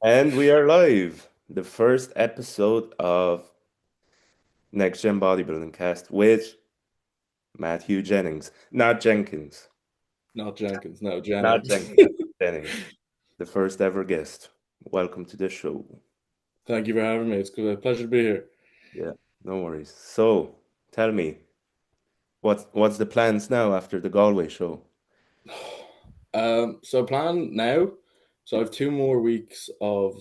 And we are live. The first episode of Next Gen Bodybuilding Cast with Matthew Jennings. Not Jenkins. Not Jenkins, no, Not Jennings. Jenkins. Jennings. The first ever guest. Welcome to the show. Thank you for having me. It's a pleasure to be here. Yeah, no worries. So, tell me, what's the plans now after the Galway show? So plan now. So I have 2 more weeks of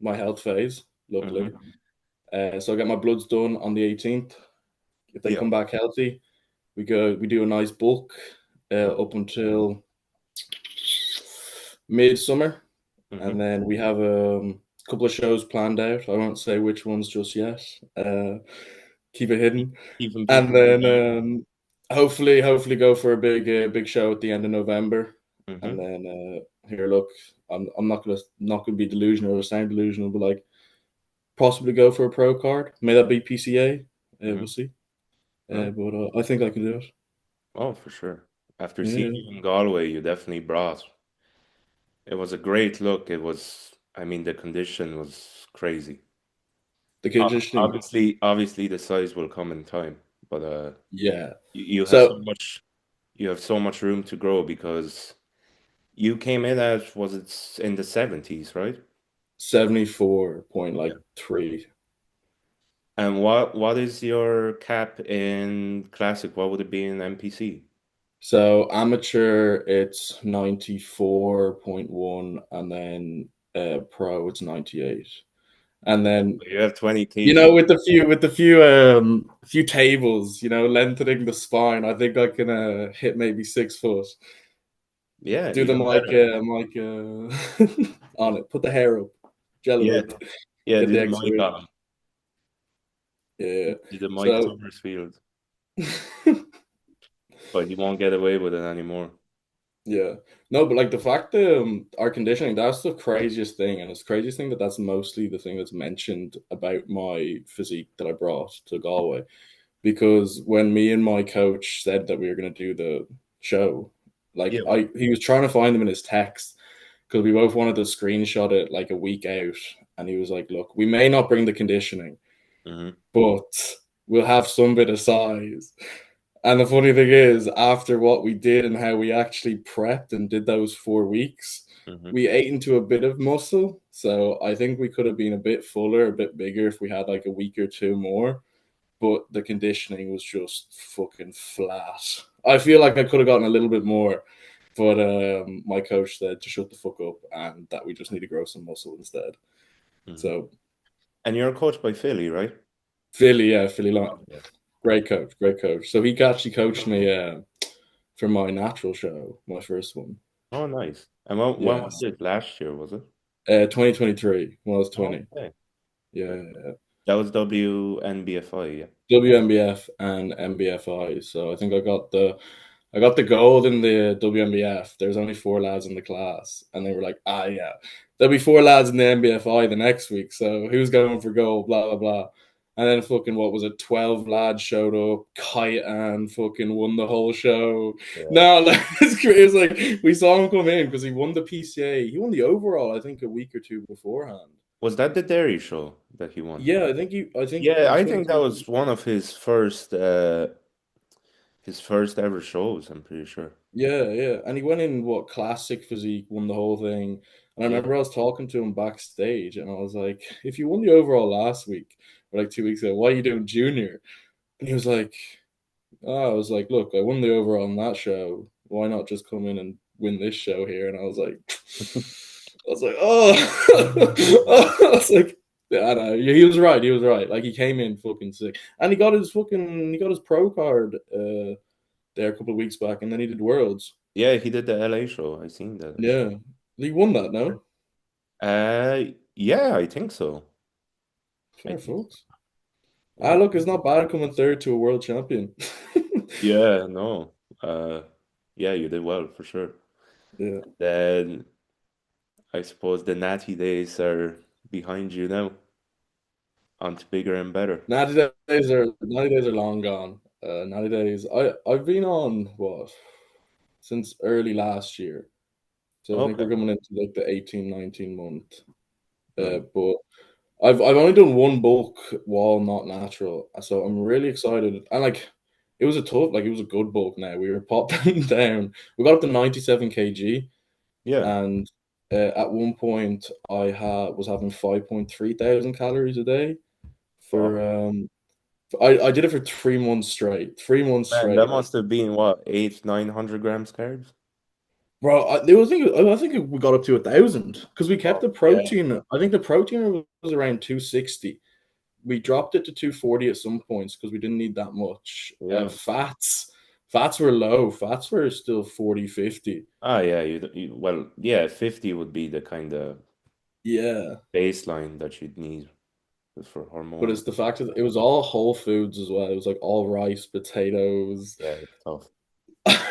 my health phase, luckily. Hmm. So I get my bloods done on the 18th. If they Yeah. come back healthy, we do a nice bulk up until midsummer, Mm-hmm. and then we have a couple of shows planned out. I won't say which ones just yet. Keep it hidden. Keeping And people in then mind. hopefully go for a big show at the end of November. And Mm-hmm. then here, look, I'm not gonna be delusional or sound delusional, but like possibly go for a pro card. May that be PCA. We'll Mm-hmm. see. No? But I think I can do it. Oh, for sure. After seeing Yeah, you in Galway, you definitely brought. It was a great look. I mean, the condition was crazy. the conditioning. Obviously, the size will come in time, but Yeah. you have so So much, you have so much room to grow because you came in at, was it in the 70s, right? 74 point Yeah. like 3. And what is your cap in classic? What would it be in MPC? So amateur it's 94.1, and then pro it's 98. And then You have 20 you kg. know, with the few tables, lengthening the spine, I think I can hit maybe 6 foot. Yeah, Do them even better. like on it. Put the hair up, gel it Yeah, up, yeah, get do the the extra Mike weight. on. Yeah. Do the Mike So Summersfield, but you won't get away with it anymore. yeah. No, but like the fact that our conditioning, that's the craziest thing. And it's the craziest thing that that's mostly the thing that's mentioned about my physique that I brought to Galway. Because when me and my coach said that we were going to do the show, like Yeah. he was trying to find them in his text because we both wanted to screenshot it like a week out. And he was like, look, we may not bring the conditioning, Hmm. but we'll have some bit of size. And the funny thing is, after what we did and how we actually prepped and did those 4 weeks, Hmm. we ate into a bit of muscle. So I think we could have been a bit fuller, a bit bigger if we had like a week or two more. But the conditioning was just fucking flat. I feel like I could have gotten a little bit more, but my coach said to shut the fuck up and that we just need to grow some muscle instead. Hmm. So And you're coached by Philly, right? Philly, yeah, Philly Long, Yeah. great coach, great coach. So he actually coached me for my natural show, my first one. Oh, nice. And when Yeah, was it? Last year, was it? 2023 when I was Oh, 20. okay. Yeah, Very yeah, good. yeah. That was WNBFI, yeah. WMBF and MBFI. So I got the gold in the WMBF. There's only 4 lads in the class, and they were like, ah, yeah, there'll be 4 lads in the MBFI the next week. So who's going for gold? Blah blah blah. And then fucking what was it? 12 lads showed up. Kite and fucking won the whole show. Yeah. No, like, it was like we saw him come in because he won the PCA. He won the overall, I think, a week or two beforehand. Was that the Dairy show that he won? Yeah, I think Yeah, in I think that 2020. was one of his first ever shows, I'm pretty sure. Yeah, yeah. And he went in what classic physique, won the whole thing. And I Yeah. remember I was talking to him backstage and I was like, if you won the overall last week or like 2 weeks ago, why are you doing junior? And he was like, oh, I was like, look, I won the overall on that show. Why not just come in and win this show here? And oh, I was like, yeah, I know. Yeah, he was right. He was right. Like he came in fucking sick, and he got his pro card there a couple of weeks back, and then he did Worlds. Yeah, he did the LA show. I seen that actually. Yeah, he won that. No, Yeah, I think so. I fair think so. folks. Ah, Yeah. look, it's not bad coming third to a world champion. Yeah, no. Uh, yeah, you did well for sure. Yeah, Then I suppose the natty days are behind you now. On to bigger and better. 90 days are long gone. 90 days. I've been on what since early last year. So I think we're Okay. coming into like the 18, 19 month. Nice. But I've only done one bulk while not natural, so I'm really excited. And like it was a tough, like it was a good bulk. Now we were popping down. We got up to 97 kg, Yeah. and at one point was having 5.3 thousand calories a day Fuck. for I did it for 3 months straight. 3 months Man, that straight. must have been what, 800-900 grams carbs? Bro, I think we got up to 1,000 because we kept Oh, the yeah. protein. I think the protein was around 260. We dropped it to 240 at some points because we didn't need that much. Yeah. Fats were low. Fats were still 40, 50. Ah, yeah. Well, yeah, 50 would be the kind of Yeah. baseline that you'd need for But hormonal. it's the fact that it was all whole foods as well. It was like all rice, potatoes. Yeah, it's tough.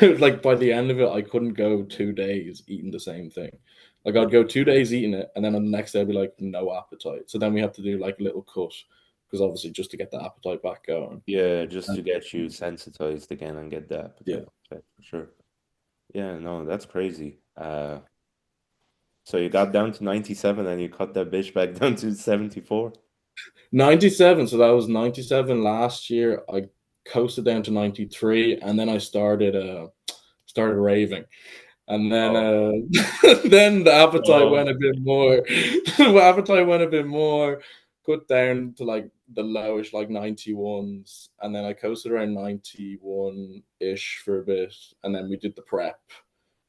Like by the end of it, I couldn't go 2 days eating the same thing. Like Yeah. I'd go 2 days eating it, and then on the next day I'd be like, no appetite. So then we have to do like a little cut because obviously just to get the appetite back going. Yeah, just And to get you sensitized again and get the yeah, appetite back, for sure. Yeah, no, that's crazy. So you got down to 97 and you cut that bitch back down to 74. 97. So that was 97 last year. I coasted down to 93, and then I started raving. And then Oh, then the appetite no. went a bit more. The appetite went a bit more, cut down to like the lowish, like 91s. And then I coasted around 91-ish for a bit. And then we did the prep,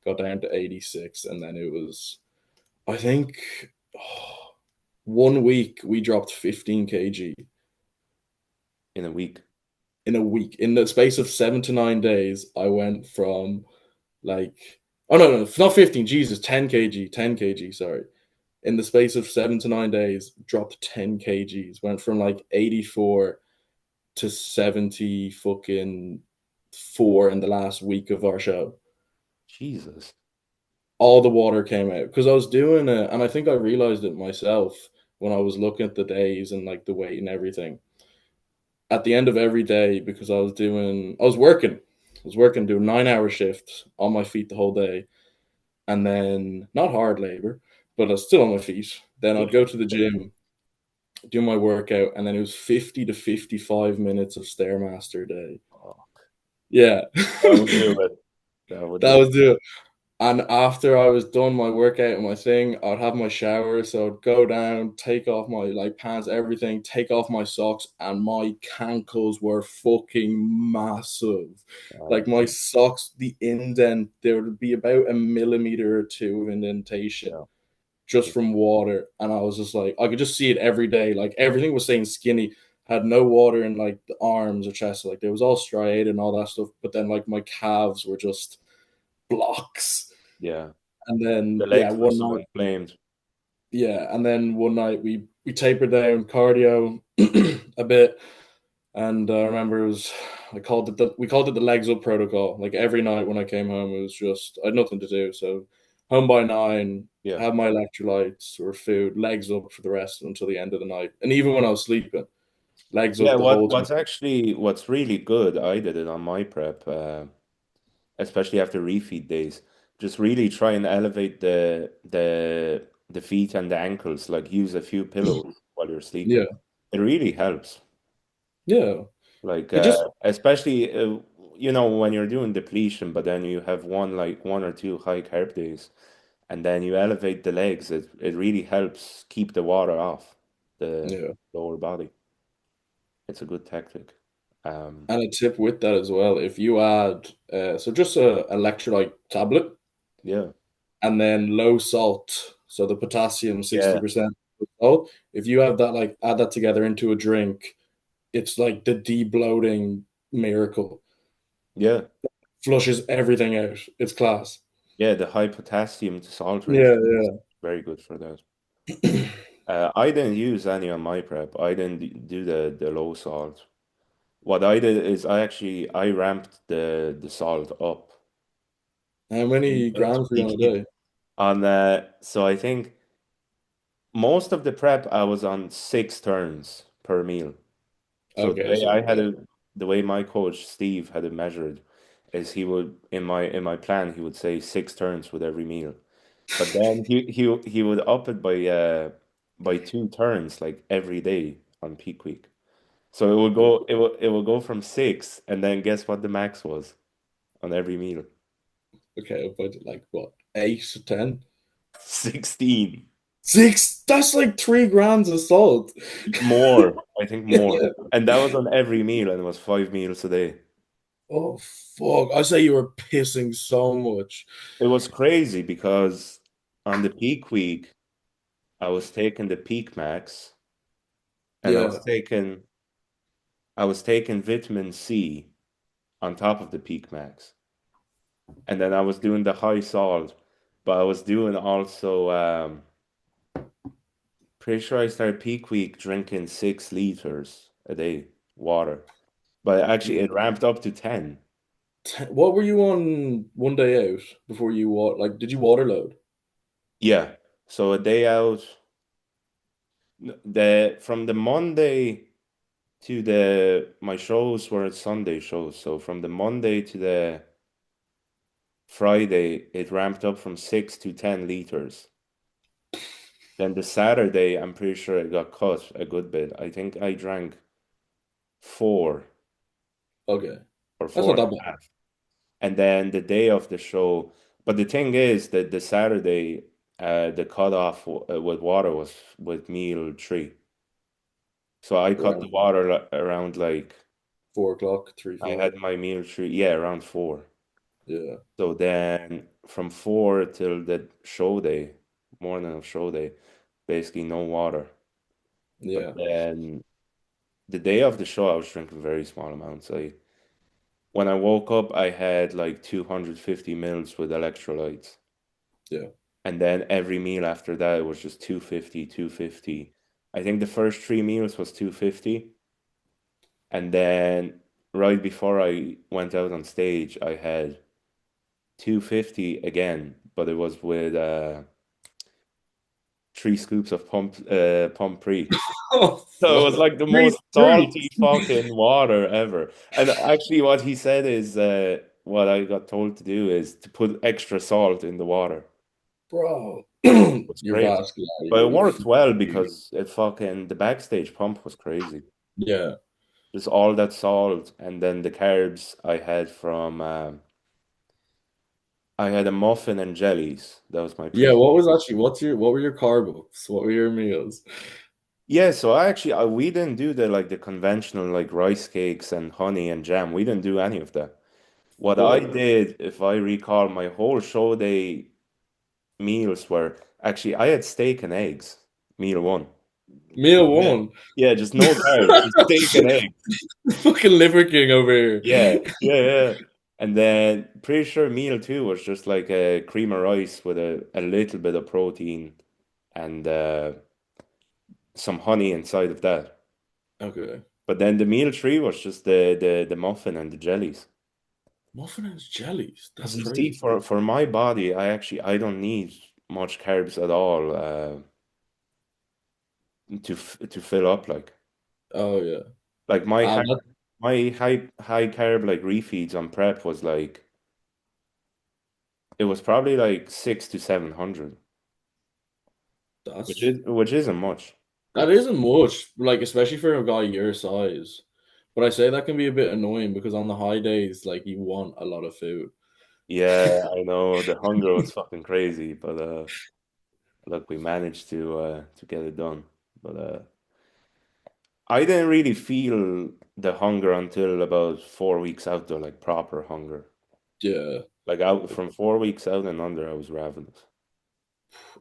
got down to 86. And then it was, I think, one week we dropped 15 kg In a week. in a week. In the space of 7 to 9 days, I went from like, oh no, no, not 15, Jesus, 10 kg, 10 kg, sorry. In the space of 7 to 9 days, dropped 10 kgs, went from like 84 to 70 fucking four in the last week of our show. Jesus. All the water came out because I was doing it, and I think I realized it myself when I was looking at the days and like the weight and everything. At the end of every day, because I was working, doing 9 hour shifts on my feet the whole day, and then not hard labor, but I was still on my feet. Then Yeah. I'd go to the gym, do my workout, and then it was 50 to 55 minutes of Stairmaster a day. Oh, Yeah, that would do it. That would that do it. was it. And after I was done my workout and my thing, I'd have my shower. So I'd go down, take off my like pants, everything, take off my socks, and my cankles were fucking massive. Like my Gee, socks, the indent, there would be about a millimeter or two of indentation yeah. just Yeah. from water. And I was just like, I could just see it every day. Like everything was saying skinny, had no water in like the arms or chest. Like there was all striated and all that stuff. But then like my calves were just blocks. Yeah. And then The yeah, legs were one so night, inflamed. yeah, and then one night we tapered down cardio a bit. And I remember it was we called it the legs up protocol. Like every night when I came home, it was just I had nothing to do. So home by 9, Yeah. have my electrolytes or food, legs up for the rest until the end of the night. And even when I was sleeping, legs Yeah, up the whole time. what's really good, I did it on my prep, especially after refeed days. Just really try and elevate the feet and the ankles, like use a few pillows while you're Yeah, sleeping. It really helps. yeah. Like It just especially when you're doing depletion, but then you have one or two high carb days, and then you elevate the legs. It really helps keep the water off the yeah. lower body. It's a good tactic. And a tip with that as well, if you add so just a electrolyte tablet Yeah, and then low salt, so the potassium yeah, 60% salt. If you have that, like add that together into a drink, it's like the debloating miracle. yeah, Flushes everything out. It's class. yeah. The high potassium to salt Yeah, ratio is very good for that. yeah. I didn't use any on my prep. I didn't do the low salt. What I did is I ramped the salt up. How many Went to grams were you on a peak heat day? on so I think most of the prep I was on 6 turns per meal. So Okay, so yeah, the way my coach Steve had it measured is he would in my plan he would say 6 turns with every meal. But then he would up it by two turns like every day on peak week. So it will go from six, and then guess what the max was on every meal? Okay, but like what, 8 to 10? 16. Six? That's like 3 grams of salt. More, I think more. Yeah. And that was on every meal, and it was 5 meals a day. Oh fuck! I say you were pissing so much. It was crazy because on the peak week, I was taking the peak max, and Yeah. I was taking vitamin C on top of the peak max. And then I was doing the high salt, but I was doing also pretty sure I started peak week drinking 6 liters a day water. But actually it ramped up to 10. What were you on one day out before you like? Did you water load? Yeah. So a day out, the from the Monday to the my shows were Sunday shows. So from the Monday to the Friday, it ramped up from 6 to 10 liters. Then the Saturday, I'm pretty sure it got cut a good bit. I think I drank four Okay, or that's four not and that a bad. half. And then the day of the show, but the thing is that the Saturday, the cutoff with water was with meal three. So I cut the Around water around like 4 o'clock, three, I four. had my meal three, yeah, around four. Yeah, So then from four till the show day, morning of show day, basically no water. But yeah, then the day of the show, I was drinking very small amounts. When I woke up, I had like 250 mils with electrolytes. yeah, And then every meal after that was just 250, 250. I think the first three meals was 250. And then right before I went out on stage, I had 250 again, but it was with 3 scoops of pump pre. Oh So it was fuck! like the Three most salty scoops, fucking water ever. And actually, what he said is, what I got told to do is to put extra salt in the water. bro. It's Your crazy. vascularity But will it be. worked well because the backstage pump was crazy. Yeah, Just all that salt and then the carbs I had a muffin and jellies. That was my yeah. pre. What were your carbs? What were your meals? Yeah, so we didn't do the conventional like rice cakes and honey and jam. We didn't do any of that. What I What? did, if I recall, my whole show day meals were actually I had steak and eggs, meal one. Meal Yeah. one. Yeah, just no carbs, just steak and eggs. Fucking Liver King over here. Yeah, yeah, yeah. And then pretty sure meal two was just like a cream of rice with a little bit of protein and some honey inside of that. Okay. But then the meal three was just the muffin and the jellies. Muffin and jellies. That's Because you see, crazy. for my body, I don't need much carbs at all to fill up Oh yeah. like Ah, that, my high carb like refeeds on prep was like it was probably like 6 to 700, that's which isn't much that compared. isn't much, like especially for a guy your size. But I say that can be a bit annoying because on the high days, like you want a lot of food. Yeah, I know the hunger was fucking crazy, but look, we managed to get it done. But I didn't really feel the hunger until about 4 weeks out though, like proper hunger. Yeah. Like out from 4 weeks out and under, I was ravenous.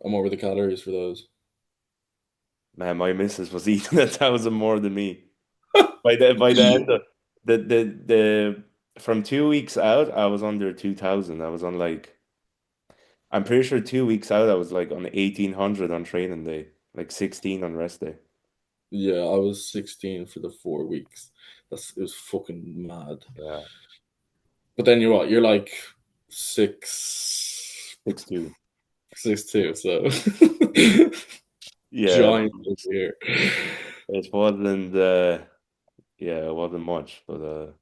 I'm over the calories for those. Man, my missus was eating 1,000 more than me. By the end of the from 2 weeks out, I was under 2,000. I was on like I'm pretty sure 2 weeks out, I was like on 1,800 on training day, like 16 on rest day. Yeah, I was 16 for the 4 weeks. It was fucking mad. Yeah, But then you're what? You're like six 6'2". 6'2", so Yeah, giant over here. it wasn't yeah, it wasn't much, but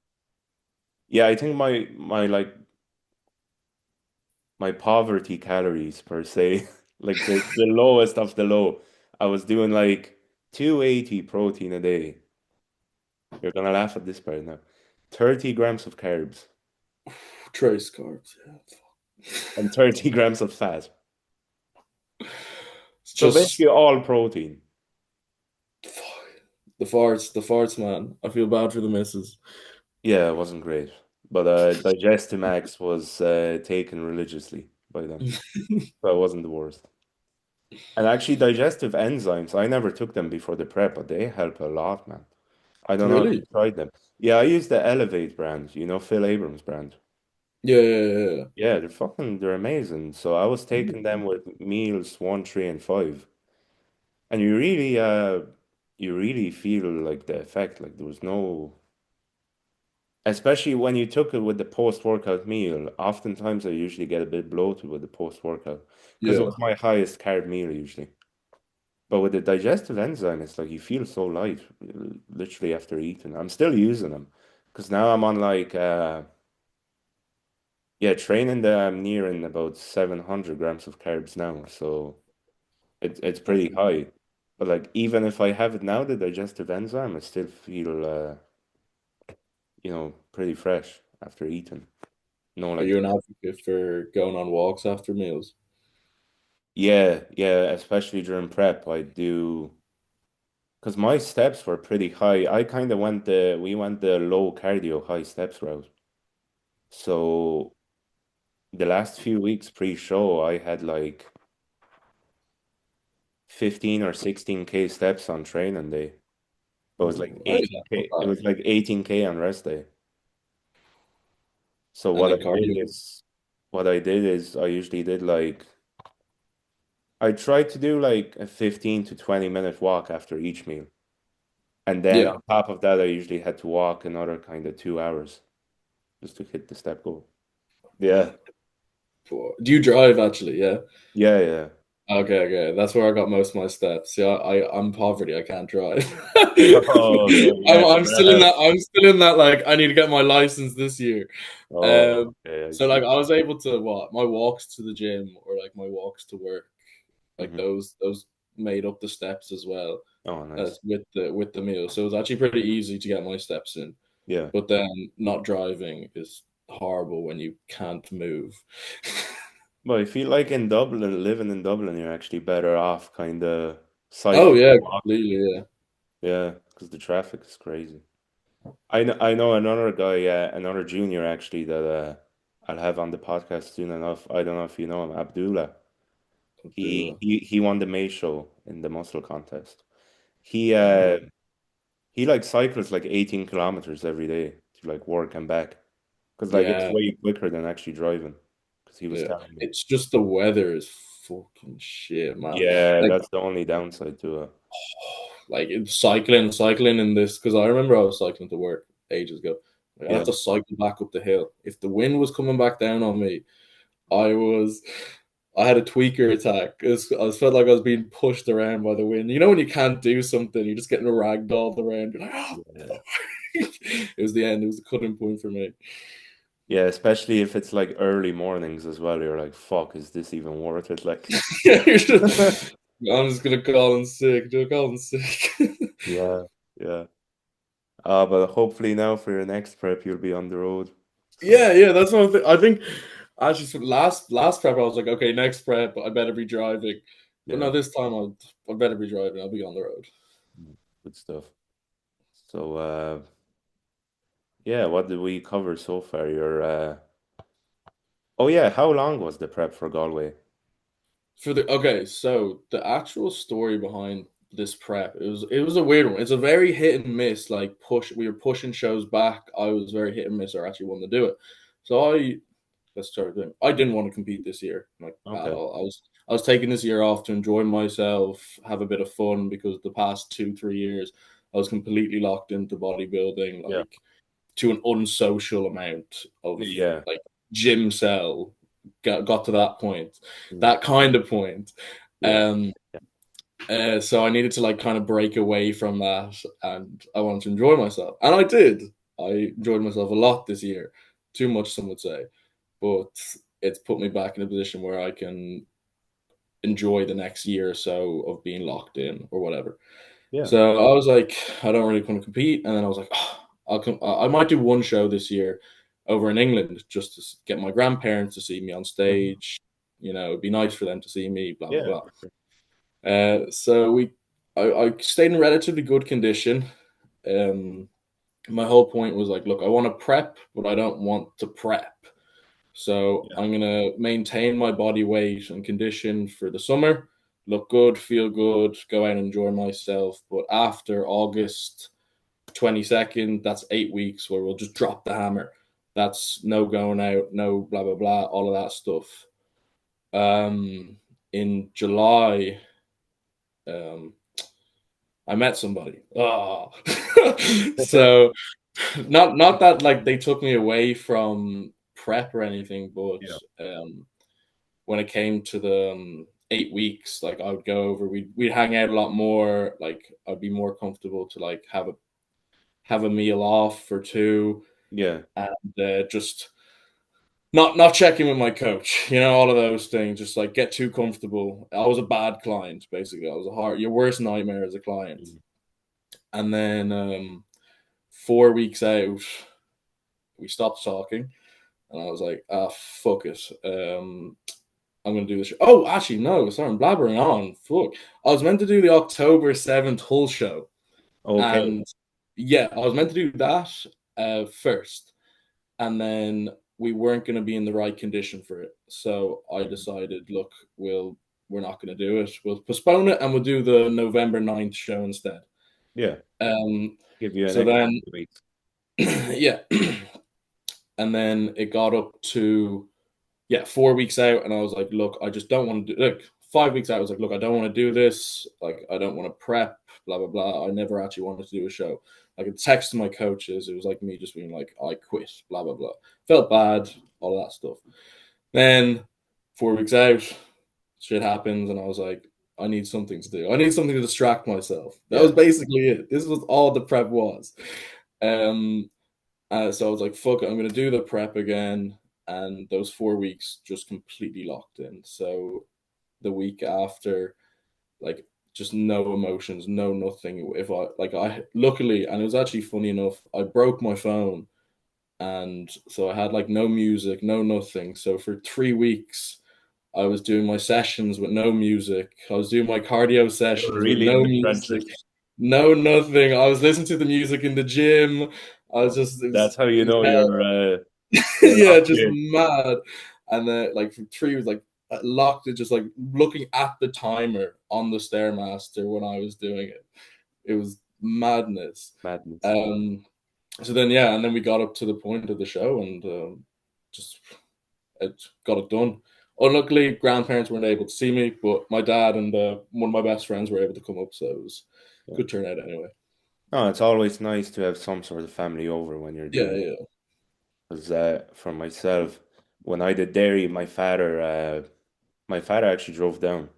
yeah, I think my my poverty calories per se, like the lowest of the low. I was doing like 280 protein a day. You're gonna laugh at this part now. 30 grams of carbs Trace carbs. Yeah. and 30 grams of fat. It's So just basically all protein. the farts, man. I feel bad for the missus. Yeah, it wasn't great. But Digestimax was taken religiously by them. So it wasn't the worst. And actually, digestive enzymes, I never took them before the prep, but they help a lot, man. I don't know if you Really? tried them. Yeah, I use the Elevate brand, Phil Abrams brand. Yeah, yeah, Yeah, they're amazing. So I was yeah. taking them with meals one, three, and five. And you really feel like the effect. Like there was no, especially when you took it with the post-workout meal. Oftentimes I usually get a bit bloated with the post-workout because it Yeah. was my highest carb meal usually. But with the digestive enzyme, it's like you feel so light literally after eating. I'm still using them because now I'm on like yeah, training that I'm nearing about 700 grams of carbs now. So it's pretty high. But like even if I have it now, the digestive enzyme, I still feel pretty fresh after eating. No, Are like you an advocate for going on walks after meals? yeah, yeah, especially during prep, I do because my steps were pretty high. I kind of we went the low cardio, high steps route. So the last few weeks pre-show, I had like 15 or 16K steps on training day. But it was like Oh, yeah, not 18K. It bad. was like 18K on rest day. So And then cardio. what I did is I usually did like I tried to do like a 15 to 20-minute walk after each meal. And then Yeah. on top of that, I usually had to walk another kind of 2 hours just to hit the step goal. Yeah. Do you drive actually? Yeah. Yeah, yeah. Okay, okay. That's where I got most of my steps. Yeah, I'm poverty. I can't drive. Oh, so yeah, I'm so that still in that. helps. I'm still in that. Like, I need to get my license this year. Oh, okay, I So like, see. I was able to my walks to the gym or like my walks to work, like Hmm. those made up the steps as well Oh, as nice. with the meal. So it was actually pretty easy to get my steps in. Yeah. But then not driving is horrible when you can't move. Well, I feel like in Dublin, living in Dublin, you're actually better off kind of Oh cycling yeah, or walking. completely. Yeah. Yeah, because the traffic is crazy. I know another guy, another junior actually that I'll have on the podcast soon enough. I don't know if you know him, Abdullah. Do He won the May show in the muscle contest. He uh he like cycles like 18 kilometers every day to like work and back because like it's Yeah, way quicker than actually driving. Because he was yeah. telling me. It's just the weather is fucking shit, man. Yeah, Like, that's the only downside to it. like it's cycling in this because I remember I was cycling to work ages ago. Like, I have Yeah, to cycle back up the hill. If the wind was coming back down on me, I was. I had a tweaker attack. I felt like I was being pushed around by the wind. You know when you can't do something, you're just getting ragdolled around. You're like, oh. yeah. It was the end. It was the cutting point for me. Yeah, especially if it's like early mornings as well. You're like, fuck, is this even worth it? Like, I'm just gonna call in sick. Do call in sick. yeah, yeah. But hopefully now for your next prep, you'll be on the road. So, Yeah, that's one thing. I think actually for last prep I was like, okay, next prep I better be driving. But yeah, no, this time I better be driving. I'll be on the road. good stuff. So, yeah, what did we cover so far? Oh yeah, how long was the prep for Galway? For the okay, so the actual story behind this prep, it was a weird one. It's a very hit and miss. Like we were pushing shows back. I was very hit and miss. Or actually wanted to do it. So let's start doing. I didn't want to compete this year, like at Okay. all. I was taking this year off to enjoy myself, have a bit of fun because the past 2 3 years I was completely locked into bodybuilding, Yeah. like to an unsocial amount of Yeah. like gym cell. Got to that point, Mm. that kind of point. Yeah. Um, so I needed to like kind of break away from that, and I wanted to enjoy myself, and I did. I enjoyed myself a lot this year, too much some would say, but it's put me back in a position where I can enjoy the next year or so of being locked in or whatever. Yeah. So I was like, I don't really want to compete, and then I was like, oh, I might do one show this year over in England just to get my grandparents to see me on Mhm. stage. It'd be nice for them to see me. Blah blah Yeah, blah. for sure. I stayed in relatively good condition. Um, my whole point was like, look, I want to prep, but I don't want to prep. So Yeah. I'm gonna maintain my body weight and condition for the summer, look good, feel good, go out and enjoy myself. But after August 22nd, that's 8 weeks where we'll just drop the hammer. That's no going out, no blah blah blah, all of that stuff. In July, um, I met somebody. Oh, so not that like they took me away from prep or anything, but Yeah. when it came to the 8 weeks, like I would go over, we'd hang out a lot more. Like I'd be more comfortable to like have a meal off or two, Yeah. and just not checking with my coach. All of those things. Just like get too comfortable. I was a bad client, basically. I was your worst nightmare as a client. Mm. And then 4 weeks out, we stopped talking, and I was like, ah, fuck it. I'm gonna do this. Oh, actually, no. Sorry, I'm blabbering on. Fuck. I was meant to do the October 7th Hull show, Okay. and yeah, I was meant to do that first, and then we weren't going to be in the right condition for it. So I Mhm. decided, look, we're not going to do it. We'll postpone it, and we'll do the November 9th show instead. Yeah. Um. Give you an So extra then, 2 weeks. yeah, and then it got up to 4 weeks out, and I was like, look, I just don't want to do. Like 5 weeks out, I was like, look, I don't want to do this. Like, I don't want to prep. Blah blah blah. I never actually wanted to do a show. I could text my coaches. It was like me just being like, I quit. Blah blah blah. Felt bad. All that stuff. Then 4 weeks out, shit happens, and I was like, I need something to do. I need something to distract myself. That was Yeah. basically it. This was all the prep was. Um, so I was like, fuck it, I'm going to do the prep again. And those 4 weeks just completely locked in. So the week after, like, just no emotions, no nothing. If luckily, and it was actually funny enough, I broke my phone. And so I had like no music, no nothing. So for 3 weeks, I was doing my sessions with no music. I was doing my cardio You're sessions with really in no the music, trenches. no nothing. I was listening to the music in the gym. It That's was, how you it was know hell. you're Yeah, locked just in. mad. And then like for three was like locked it, just like looking at the timer on the stairmaster when I was doing it. It was madness. Madness. Um, so then yeah, and then we got up to the point of the show, and just it got it done. Unluckily, grandparents weren't able to see me, but my dad and one of my best friends were able to come up, so it was Yeah. good turnout anyway. No, it's always nice to have some sort of family over when you're Yeah, doing it. yeah, Because for myself, when I did dairy, my father actually drove down,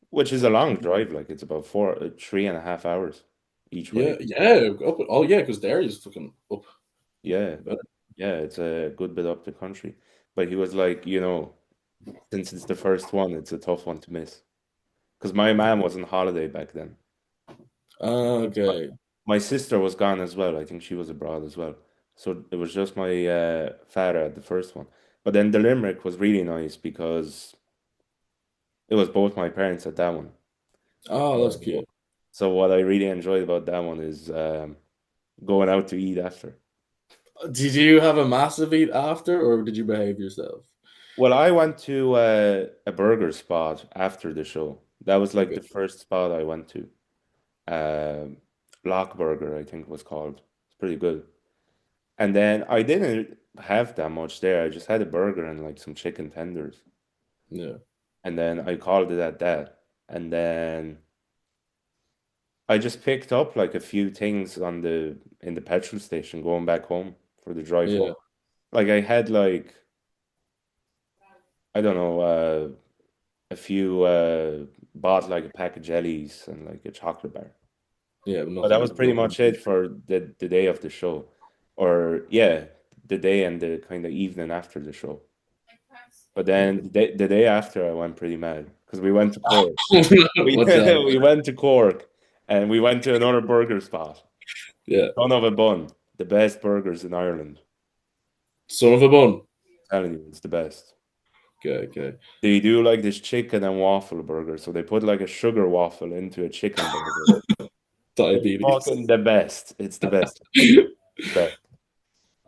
which is a long drive. Like it's about 3.5 hours each yeah, way. yeah. Up, oh yeah, because there is fucking up Yeah, better. yeah, it's a good bit up the country. But he was like, since it's the first one, it's a tough one to miss. Because my mom was on holiday back then. Okay. My sister was gone as well. I think she was abroad as well. So it was just my father at the first one. But then the Limerick was really nice because it was both my parents at that one. Oh, that's So, cute. so what I really enjoyed about that one is going out to eat after. Did you have a massive eat after, or did you behave yourself? Well, I went to a burger spot after the show. That was like Okay. the first spot I went to. Um, Block Burger, I think it was called. It's pretty good. And then I didn't have that much there. I just had a burger and like some chicken tenders. Yeah. And then I called it at that. And then I just picked up like a few things in the petrol station going back home for the drive home. Yeah. Like I had like I don't know a few bought like a pack of jellies and like a chocolate bar. Yeah. But But that was nothing. pretty much it for the day of the show. Or yeah, the day and the kind of evening after the show. But then the day after, I went pretty mad because we went to Cork. We What's that? we went to Cork and we went to another burger spot. Yeah. Son of a bun, the best burgers in Ireland. Son of a bun. Telling you, it's the best. Okay, okay. They do like this chicken and waffle burger, so they put like a sugar waffle into a chicken burger. It's Diabetes. fucking the best. It's the best. Best.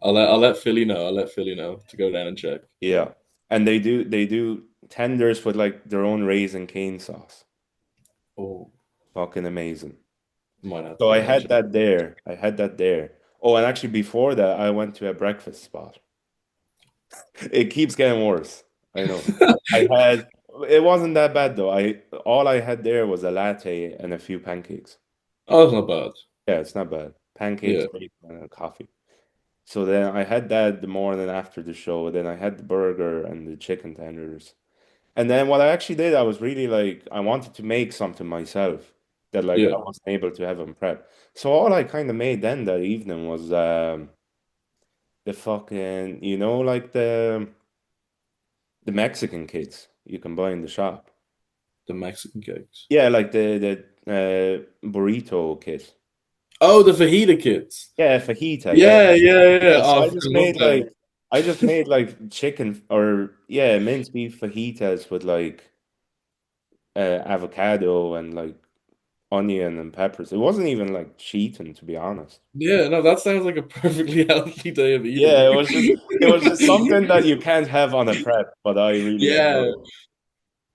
I'll let Philly know. I'll let Philly know to go down and check. Yeah. And they do tenders with like their own raisin cane sauce. Oh, Fucking amazing. might have to So I go down and had check. that there. I had that there. Oh, and actually before that, I went to a breakfast spot. It keeps getting worse. I know. I had it wasn't that bad though. I all I had there was a latte and a few pancakes. Oh, that's not bad. Yeah, it's not bad. Pancakes, Yeah, bacon, and a coffee. So then I had that the morning after the show. Then I had the burger and the chicken tenders. And then what I actually did, I was really like, I wanted to make something myself that like I yeah. wasn't able to have in prep. So all I kind of made then that evening was the fucking, like the Mexican kits you can buy in the shop. The Mexican cakes. Yeah, like the burrito kit. Oh, the fajita kits. Yeah, fajita. Yeah, Yeah, yeah, yeah. yeah. So Oh, I I fucking just love made them. like chicken or yeah, minced beef fajitas with like avocado and like onion and peppers. It wasn't even like cheating, to be honest. Yeah, no, that sounds like a perfectly healthy day of Yeah, eating. it was just something that you can't have on a prep, but I really Yeah, enjoyed.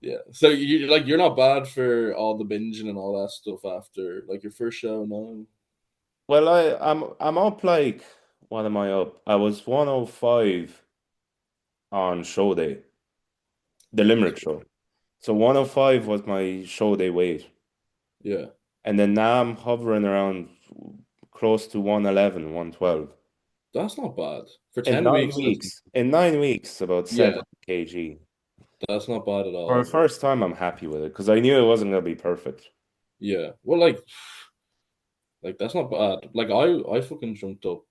yeah. So you're not bad for all the binging and all that stuff after like your first show, no? Well, I'm up like what am I up? I was 105 on show day, the Limerick show. So 105 was my show day weight. Yeah, And then now I'm hovering around close to 111, 112. that's not bad for In 10 nine weeks. weeks, in 9 weeks, about Yeah, 70 kg. that's not bad at For the all. first time, I'm happy with it because I knew it wasn't gonna be perfect. Yeah, well, like that's not bad. Like I fucking jumped up.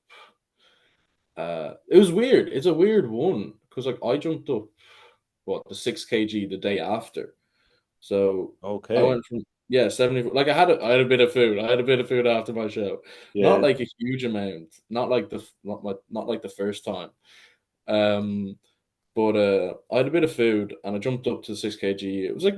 It was weird. It's a weird one because like I jumped up what the 6 kg the day after. So I Okay. went from yeah 70. Like I had a bit of food. I had a bit of food after my show. Not Yeah. like a huge amount. Not like the first time. Um, but I had a bit of food and I jumped up to 6 kg. It was like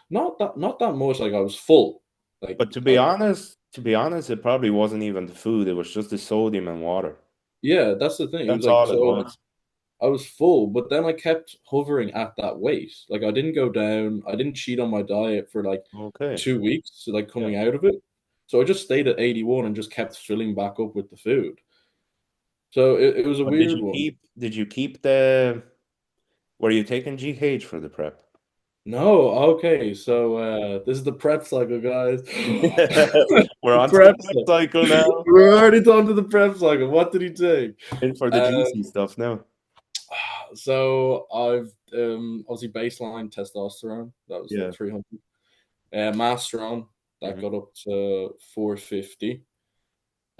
not that much. Like I was full. Like But to be honest, it probably wasn't even the food. It was just the sodium and water. yeah, that's the thing. It was That's like all it so. was. I was full, but then I kept hovering at that weight. Like I didn't go down. I didn't cheat on my diet for like Okay. 2 weeks, so like Yeah. coming out of it. So I just stayed at 81 and just kept filling back up with the food. So it was a But did weird you one. keep did you keep the were you taking GH for the prep? No, okay. So this is the prep cycle, guys. We're The on to the prep prep cycle. cycle now. We're already on to the prep cycle. What did he take? In for the Uh, juicy stuff now. so I've obviously baseline testosterone. That was like Yeah. 300. Masteron, that Hmm. got up to 450.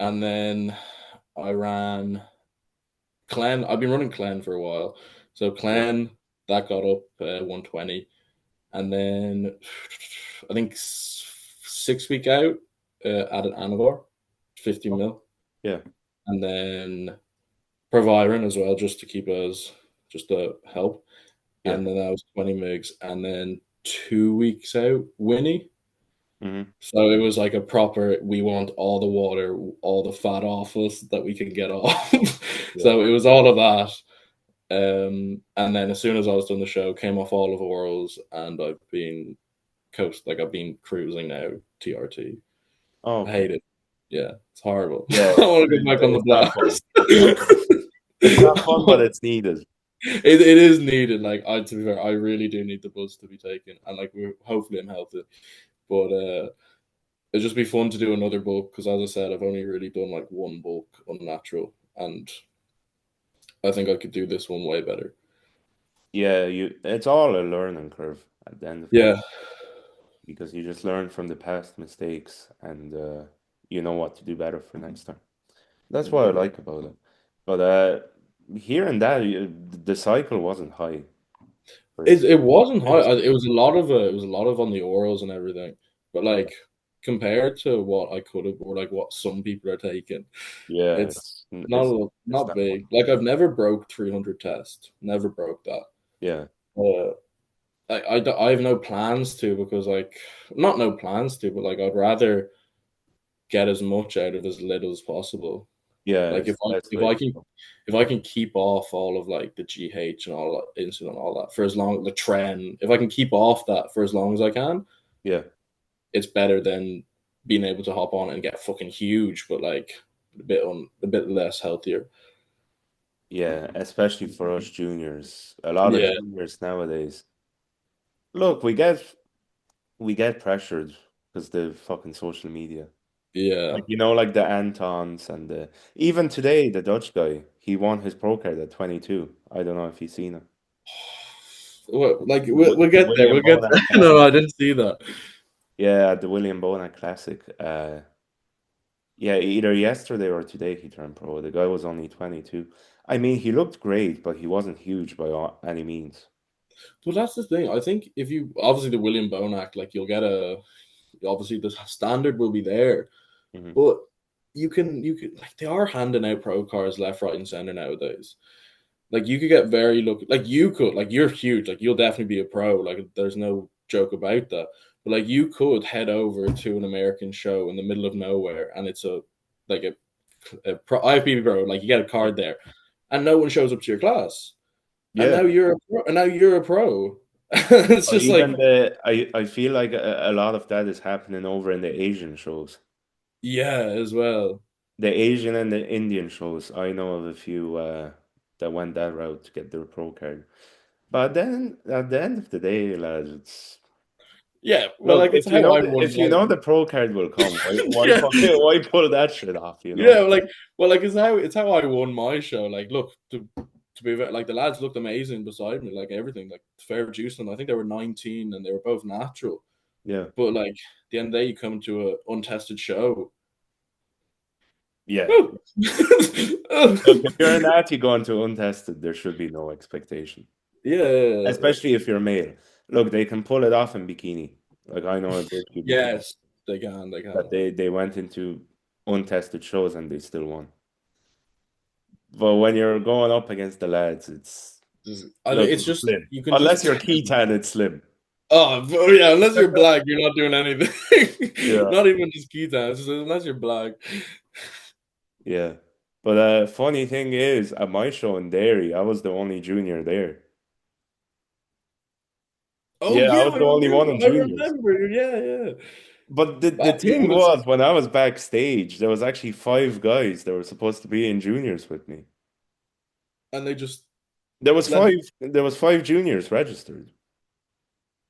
And then I ran Clen. I've been running Clen for a while. So Yeah. Clen, that got up 120. And then I think 6 week out, added Anavar, 50 Oh, mil. yeah. And then Proviron as well, just to keep us, just to help. Yeah. And then that was 20 migs. And then 2 weeks out, Winnie. Hmm. So it was like a proper, we want all the water, all the fat off us that we can get off. Yeah. So it was all of that. And then as soon as I was done the show, came off all of orals, and I've been like I've been cruising now, TRT. Oh, I okay. hate it. Yeah, it's horrible. Yeah. I want to go back on the It's not fun. blast. It's not fun. It's not fun, but it's needed. It is needed. Like to be fair, I really do need the buzz to be taken, and like hopefully I'm healthy. But it'd just be fun to do another bulk because, as I said, I've only really done like one bulk unnatural, and I think I could do this one way better. Yeah, it's all a learning curve at the end of the day Yeah, because you just learn from the past mistakes and you know what to do better for next time. That's what I indeed. like about it. But hearing that, the cycle wasn't high. it wasn't It high. was, It was a lot of it was a lot of on the orals and everything. But yeah, like compared to what I could have or like what some people are taking, yeah, it's it's it's not that much. big. Like I've never broke 300 tests. Never broke that. Yeah, Uh, I have no plans to because like not no plans to, but like I'd rather get as much out of as little as possible. yeah, Like it's the best if way I to can go. if I can keep off all of like the GH and all that insulin and all that for as long the trend, if I can keep off that for as long as I can, Yeah, it's better than being able to hop on and get fucking huge, but like a bit less healthier. yeah, especially for us juniors. A lot of Yeah, juniors nowadays. Look, we get pressured because the fucking social media. yeah. Like like the Antons and the even today the Dutch guy, he won his pro card at 22. I don't know if you've seen it. Like we'll The get there. William We'll get Bonac there. No, Classic. I didn't see that. Yeah, the William Bonac Classic. Yeah, either yesterday or today he turned pro. The guy was only 22. I mean, he looked great, but he wasn't huge by any means. Well, that's the thing. I think if you obviously the William Bonac, like you'll get a obviously the standard will be there, Hmm. but you can like they are handing out pro cards left, right, and center nowadays. Like you could get very lucky. Like you could, like you're huge. Like you'll definitely be a pro. Like there's no joke about that. But like you could head over to an American show in the middle of nowhere, and it's a like a pro, IFBB pro. Like you get a card there, and no one shows up to your class, and Yeah. now you're a pro. It's Or just even like I feel like a lot of that is happening over in the Asian shows. yeah, as well. The Asian and the Indian shows. I know of a few that went that route to get their pro card. But then at the end of the day, lads, it's Yeah, well, look, like it's how I won if you my know the pro card will come, yeah. why pull that shit off, you Yeah, know? like it's how I won my show. Like, look, to be like the lads looked amazing beside me, like everything, like fair juice, and I think they were 19 and they were both natural. Yeah. But like the end of the day, you come to a untested show. Yeah. Woo! Look, if you're an athlete going to untested, there should be no expectation. Yeah. Especially if you're male. Look, they can pull it off in bikini. Like I know a good few bikini Yes, they can. They that can. they went into untested shows and they still won. But when you're going up against the lads, look, It's it's just slim. you can Unless just you're Keaton, it's slim. oh yeah, unless you're black, you're not doing anything. Yeah. Not even just key times, just unless you're black. Yeah. But funny thing is, at my show in Derry, I was the only junior there. Oh Yeah, I yeah, was the only one in I juniors. remember. Yeah, yeah. But the That thing was was, when I was backstage, there was actually five guys that were supposed to be in juniors with me. and they just let There was five juniors registered.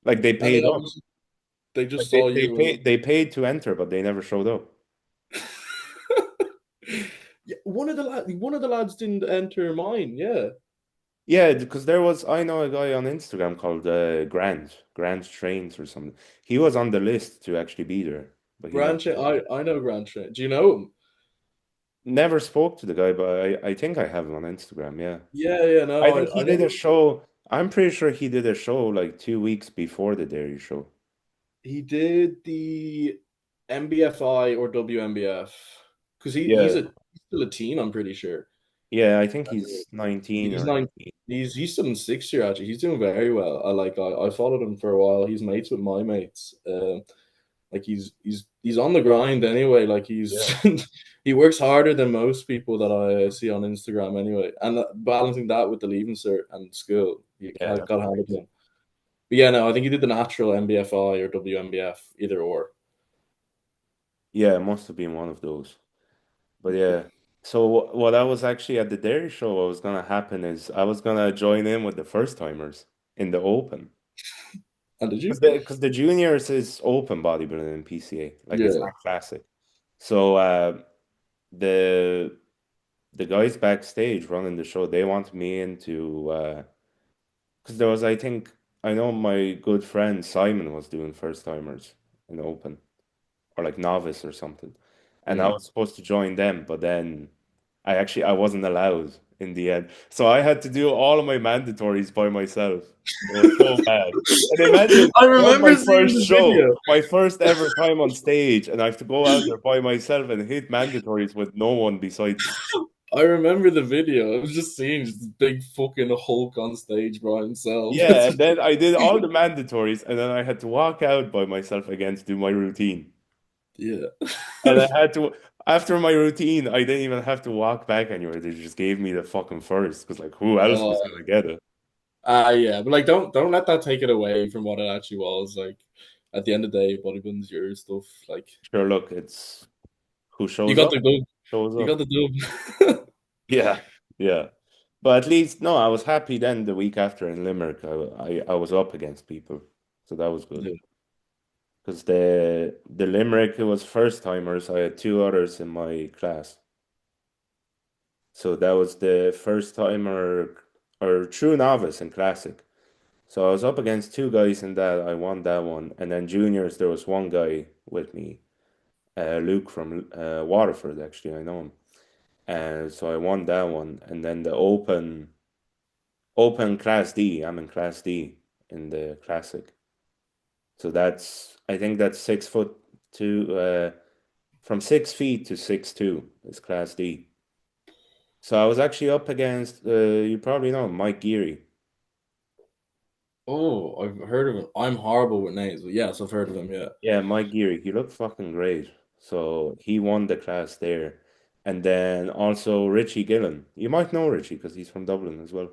Like they and they paid up. obviously they Like just saw you they paid to enter, but they never showed up. yeah, one of the lads didn't enter mine. Yeah, Yeah, because I know a guy on Instagram called Grant Trains or something. He was on the list to actually be there, but he never Branch. showed up. I know Branch. Do you know him? Never spoke to the guy, but I think I have him on Instagram, yeah. Yeah, yeah. I No, think he I did a know show. I'm pretty sure he did a show like 2 weeks before the Dairy show. he did the MBFI or WMBF because Yeah. he's still a teen. I'm pretty sure. Yeah, I think he's 19 He's or nine. 18. He's still in sixth year actually. He's doing very well. I followed him for a while. He's mates with my mates. Like he's on the grind anyway. Like he's Yeah. he works harder than most people that I see on Instagram anyway. And balancing that with the leaving cert and school, you Yeah, got that's to hand it to crazy. him. But yeah, no, I think he did the natural MBFI or WMBF, either or. Yeah, it must have been one of those. But yeah. So what I was actually at the Dairy show, what was gonna happen is I was gonna join in with the first timers in the open. And did you? Because the juniors is open bodybuilding in PCA. Like it's Yeah, not classic. So the the guys backstage running the show, they wanted me into because there was, I think, I know my good friend Simon was doing first timers in open or like novice or something, and I yeah. was supposed to join them, but then I wasn't allowed in the end. So I had to do all of my mandatories by myself. It was so bad. And imagine I that was remember my seeing first the show, video. my first ever time on stage, and I have to go out there by myself and hit mandatories with no one besides me. I remember the video. I was just seeing just this big fucking Hulk on stage by himself. Yeah, and then I did all the mandatories, and then I had to walk out by myself again to do my routine. Yeah. And I had to, after my routine, I didn't even have to walk back anywhere. They just gave me the fucking first, because like, who else was Oh, gonna get it? yeah, but like, don't let that take it away from what it actually was. Like, at the end of the day, bodybuilding's your stuff. Like, Sure, look, it's who you shows got up, the dub. shows You got up. the dub. Yeah, yeah. But at least, no, I was happy then the week after in Limerick. I was up against people, so that was good. Yeah. Because the Limerick, it was first timers. I had two others in my class. So that was the first timer or true novice in classic. So I was up against two guys in that. I won that one. And then juniors, there was one guy with me, Luke from Waterford, actually. I know him. And so I won that one. And then the open class D, I'm in class D in the classic. So that's, I think that's 6 foot two, from 6 feet to 6'2" is class D. So I was actually up against, you probably know Mike Geary. Oh, I've heard of him. I'm horrible with names, but yes, I've heard of him. Yeah. Yeah, Mike Geary, he looked fucking great. So he won the class there. And then also Richie Gillen. You might know Richie because he's from Dublin as well.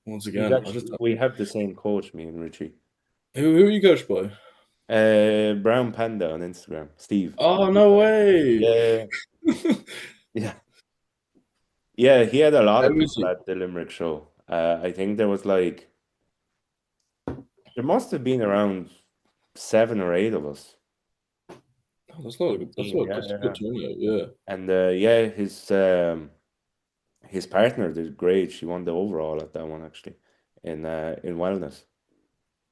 Once He's again, I just actually, we have the same coach, me and Richie. who are you coached by? Brown Panda on Instagram, Steve. Oh Steve no Panda. way! Yeah, yeah, yeah. He had a lot How of is people he? at the Limerick show. I think there was like, there must have been around 7 or 8 of us Oh, that's not a in the good. That's team. not Yeah, that's a yeah, good yeah. turnout. Yeah, And yeah, his partner did great. She won the overall at that one actually in wellness.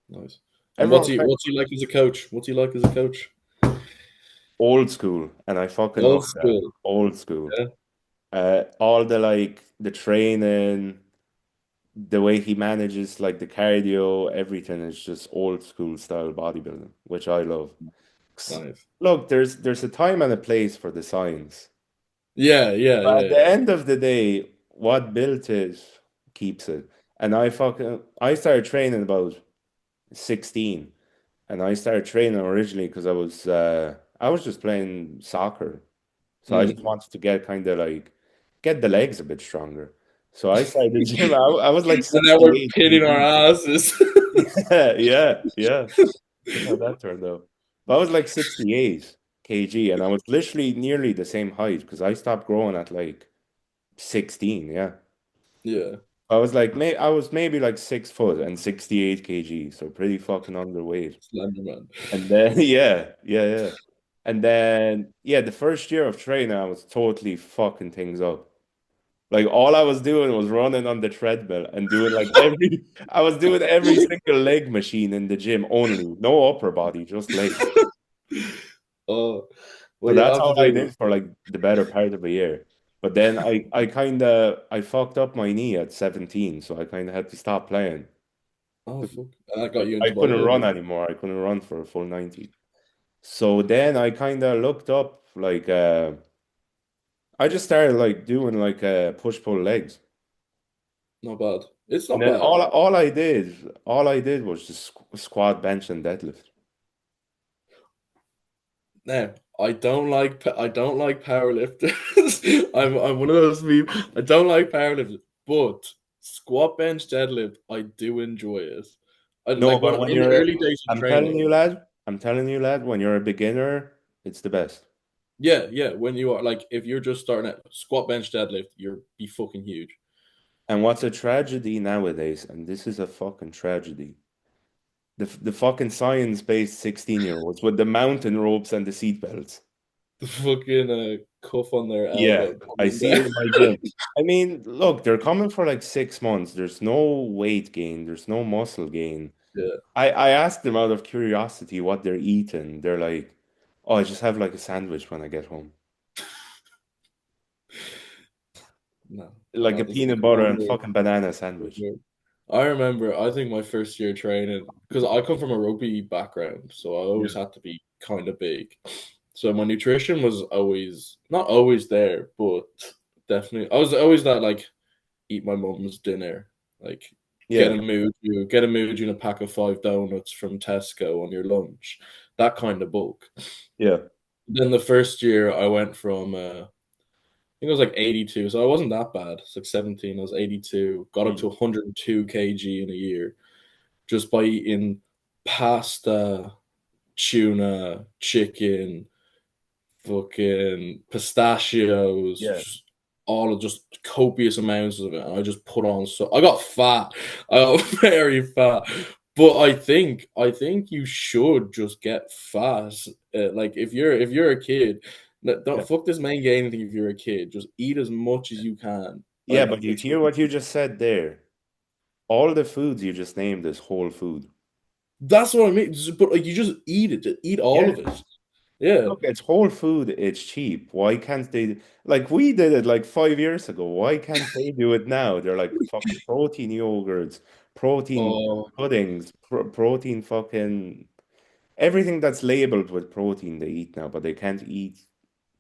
nice. And Everyone kind what's he like as a coach? What's he like as a coach? old school, and I fucking love Old that. school. Old school. Yeah, All the like the training, the way he manages like the cardio, everything is just old school style bodybuilding, which I love. 'Cause, nice. look, there's a time and a place for the science. Yeah, yeah, But yeah, at the yeah. end of the day, what built it keeps it. And I started training about 16, and I started training originally because I was just playing soccer. So I just Mm. wanted to get kind of like get the legs a bit stronger. So I started the gym. I was like And now we're 68 pitting our kg. asses. Yeah, yeah, yeah. Look how that turned out. But I was like 68 kg, and I was literally nearly the same height because I stopped growing at like 16. Yeah. Yeah, I was maybe like 6 foot and 68 kg, so pretty fucking underweight. Slenderman. And then yeah, yeah, yeah. And then yeah, the first year of training, I was totally fucking things up. Like all I was doing was running on the treadmill and doing like every I was doing every single leg machine in the gym only, no upper body, just legs. Oh, So what you that's have to all I do. did for like the better part of a year. But then I fucked up my knee at 17, so I kind of had to stop playing. Oh fuck, and that got you I into couldn't run bodybuilding. anymore. I couldn't run for a full 90. So then I kind of looked up like I just started like doing like push pull legs. Not bad. It's And not then bad. all I did was just squat, bench, and deadlift. Now, I don't like powerlifters. I'm one of those people. I don't like powerlifters, but squat, bench, deadlift, I do enjoy it. I No, like but when when in the you're, early days of training. I'm telling you, lad, when you're a beginner, it's the best. Yeah, yeah. When you are like, if you're just starting at squat, bench, deadlift, you're be fucking huge. And what's a tragedy nowadays, and this is a fucking tragedy, the fucking science-based 16-year-olds with the mountain ropes and the seat belts. The fucking cuff on their Yeah, elbow I coming see it down. in my gym. I mean, look, they're coming for like 6 months. There's no weight gain, there's no muscle gain. Yeah, I asked them out of curiosity what they're eating. They're like, oh, I just have like a sandwich when I get home. no. like a That is peanut butter and fucking banana sandwich. cool. I remember, I think my first year training, because I come from a rugby background, so I always Yeah. had to be kind of big. So my nutrition was always, not always there, but definitely, I was always that like eat my mum's dinner, like Yeah. get a mood and a pack of 5 donuts from Tesco on your lunch, that kind of bulk. Yeah. Then the first year I went from I think it was like 82, so I wasn't that bad. It's like 17, I was 82, got up Mm. to 102 kg in a year just by eating pasta, tuna, chicken, fucking pistachios, Yeah. all of just copious amounts of it. And I just put on so I got fat. I got very fat. But I think you should just get fat. Like if you're a kid, don't Yeah. fuck this main gain thing if you're a kid. Just eat as much as you can. Yeah, Like but you it's hear what you just said there. All the foods you just named is whole food. that's what I mean. But like you just eat it. Just eat all Yeah. of it. Yeah. Look, it's whole food, it's cheap. Why can't they, like we did it like 5 years ago? Why can't they do it now? They're like fucking protein yogurts, protein Oh, puddings, protein fucking everything that's labeled with protein they eat now, but they can't eat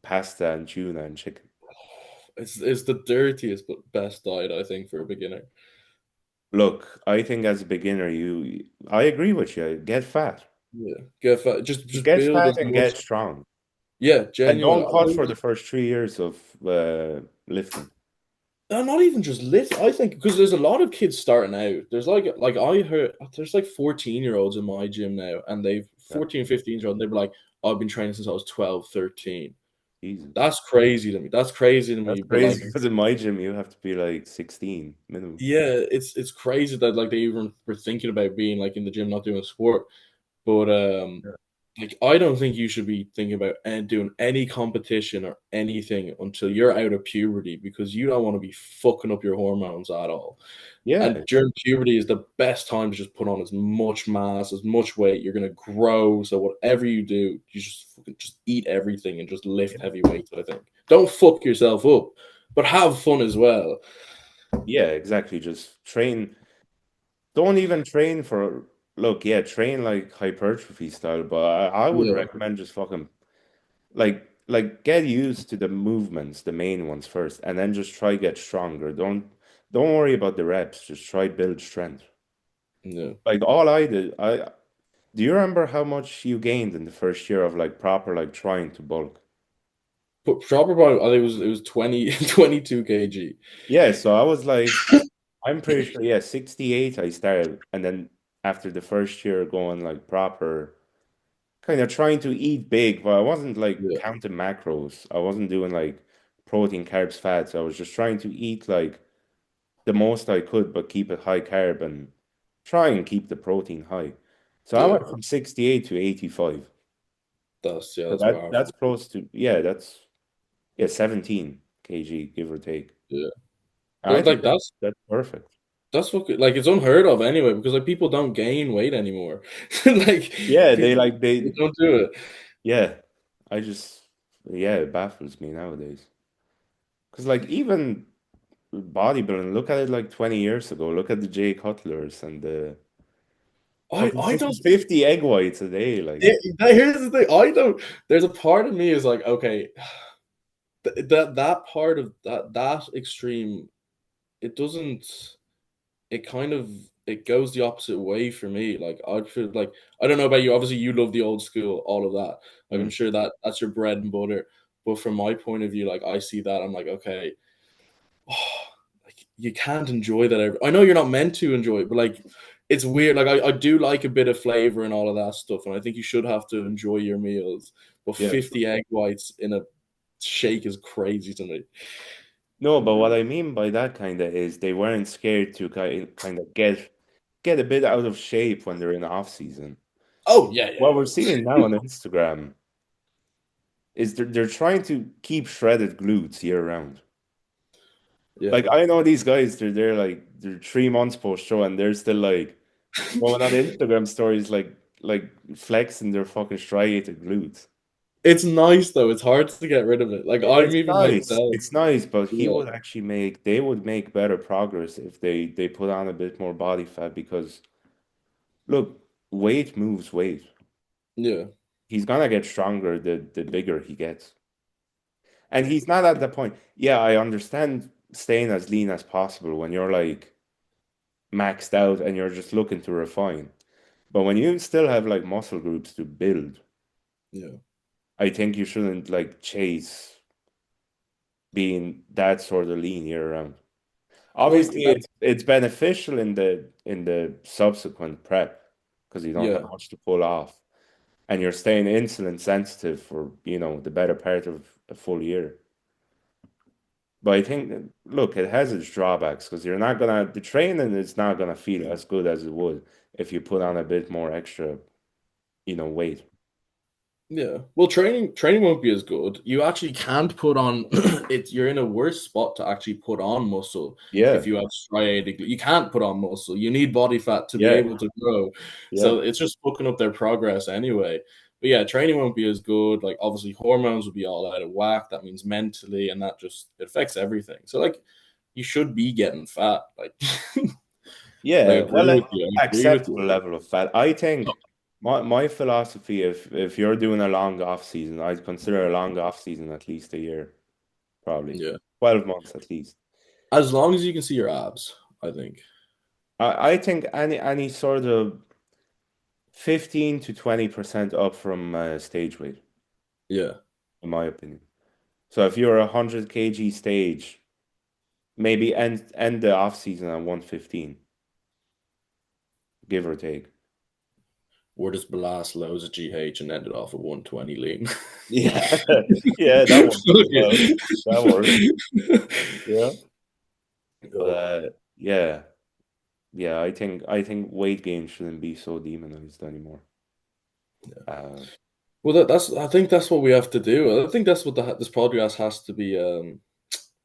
pasta and tuna and chicken. it's the dirtiest but best diet I think for a beginner. Look, I think as a beginner, I agree with you. Get fat. Yeah, get fat. Just Get build fat as and much. get strong. Yeah, And genuine. don't cut for the first 3 years of lifting. Not even just lift. I think because there's a lot of kids starting out. There's like I heard there's like 14-year-olds in my gym now, and they've Yeah, 14, 15-year-old. And they were like, I've been training since I was 12, 13. Jesus. That's crazy to me. That's crazy to That's me. But like, crazy because in my gym you have to be like 16 minimum. yeah, it's crazy that like they even were thinking about being like in the gym, not doing sport. But Yeah. like I don't think you should be thinking about doing any competition or anything until you're out of puberty because you don't want to be fucking up your hormones at all. Yeah, And during puberty is the best time to just put on as much mass, as much weight. You're gonna grow. So whatever you do, you just fucking just eat everything and just lift yeah, heavy weights. I think. Don't fuck yourself up, but have fun as well. yeah, exactly. Just train. Don't even train for, look, yeah, train like hypertrophy style, but I would Yeah, recommend just fucking like get used to the movements, the main ones first, and then just try get stronger. Don't worry about the reps. Just try build strength. yeah. Like all I did, I do you remember how much you gained in the first year of like proper like trying to bulk? But proper body, I think it was 20, 22 kg. Yeah, so I was like, I'm pretty sure, yeah, 68 I started, and then after the first year going like proper, kind of trying to eat big, but I wasn't like Yeah, counting macros. I wasn't doing like protein, carbs, fats. I was just trying to eat like the most I could, but keep it high carb and try and keep the protein high. So I yeah. went from 68 to 85. So That's that's powerful. close to, yeah, that's, yeah, 17 kg, give or take. Yeah, I but think like that's perfect. that's what like it's unheard of anyway because like people don't gain weight anymore. Like Yeah, they people like they don't do it. yeah. I just yeah, it baffles me nowadays. Because like even bodybuilding, look at it like 20 years ago. Look at the Jay Cutlers and the fucking I don't. 50 egg whites a day. Like, Here's the thing. I don't. There's a part of me is like okay, that part of that extreme. It doesn't. It kind of it goes the opposite way for me. Like I feel like I don't know about you. Obviously, you love the old school, all of that. Like I'm mm, sure that's your bread and butter. But from my point of view, like I see that, I'm like, okay, oh, like you can't enjoy that. I know you're not meant to enjoy it, but like it's weird. Like I do like a bit of flavor and all of that stuff, and I think you should have to enjoy your meals. But yeah. 50 egg whites in a shake is crazy to me. No, but what I mean by that kind of is they weren't scared to kind of get a bit out of shape when they're in off season. Oh yeah, yeah, What we're seeing now on Instagram is they're trying to keep shredded glutes year round. yeah. Like I know these guys, they're like they're 3 months post show and they're still like going on Instagram stories like flexing their fucking striated glutes. It's nice though. It's hard to get rid of it. Like I'm It's even nice. myself. It's nice, but he Yeah, would actually make they would make better progress if they put on a bit more body fat because look, weight moves weight. yeah, He's gonna get stronger the bigger he gets. And he's not at the point. Yeah, I understand staying as lean as possible when you're like maxed out and you're just looking to refine. But when you still have like muscle groups to build, yeah. I think you shouldn't like chase being that sort of lean year round. Like Obviously, that. it's beneficial in the subsequent prep because you don't have Yeah, much to pull off, and you're staying insulin sensitive for, the better part of a full year. But I think, look, it has its drawbacks because the training is not gonna feel as good as it would if you put on a bit more extra, weight. yeah. Well, training won't be as good. You actually can't put on it. You're in a worse spot to actually put on muscle if Yeah, you have striated. You can't put on muscle. You need body fat to be yeah, able to grow. yeah, So it's just fucking up their progress anyway. But yeah, training won't be as good. Like obviously hormones will be all out of whack. That means mentally, and that just it affects everything. So like you should be getting fat. Like I yeah. agree Well, with you. I agree with acceptable you. level of fat. I think my philosophy, if you're doing a long off season, I'd consider a long off season at least a year, probably Yeah. 12 months at least. As long as you can see your abs, I think. I think any sort of 15 to 20% up from stage weight, Yeah. in my opinion. So if you're a 100 kg stage, maybe end the off season at 115, give or take. Or just blast loads of GH and end it off at 120 lean. Yeah, yeah, that works as well. That works. Yeah, but Oh. yeah, yeah. I think weight gain shouldn't be so demonized anymore. Uh, Well, that's I think that's what we have to do. I think that's what this podcast has to be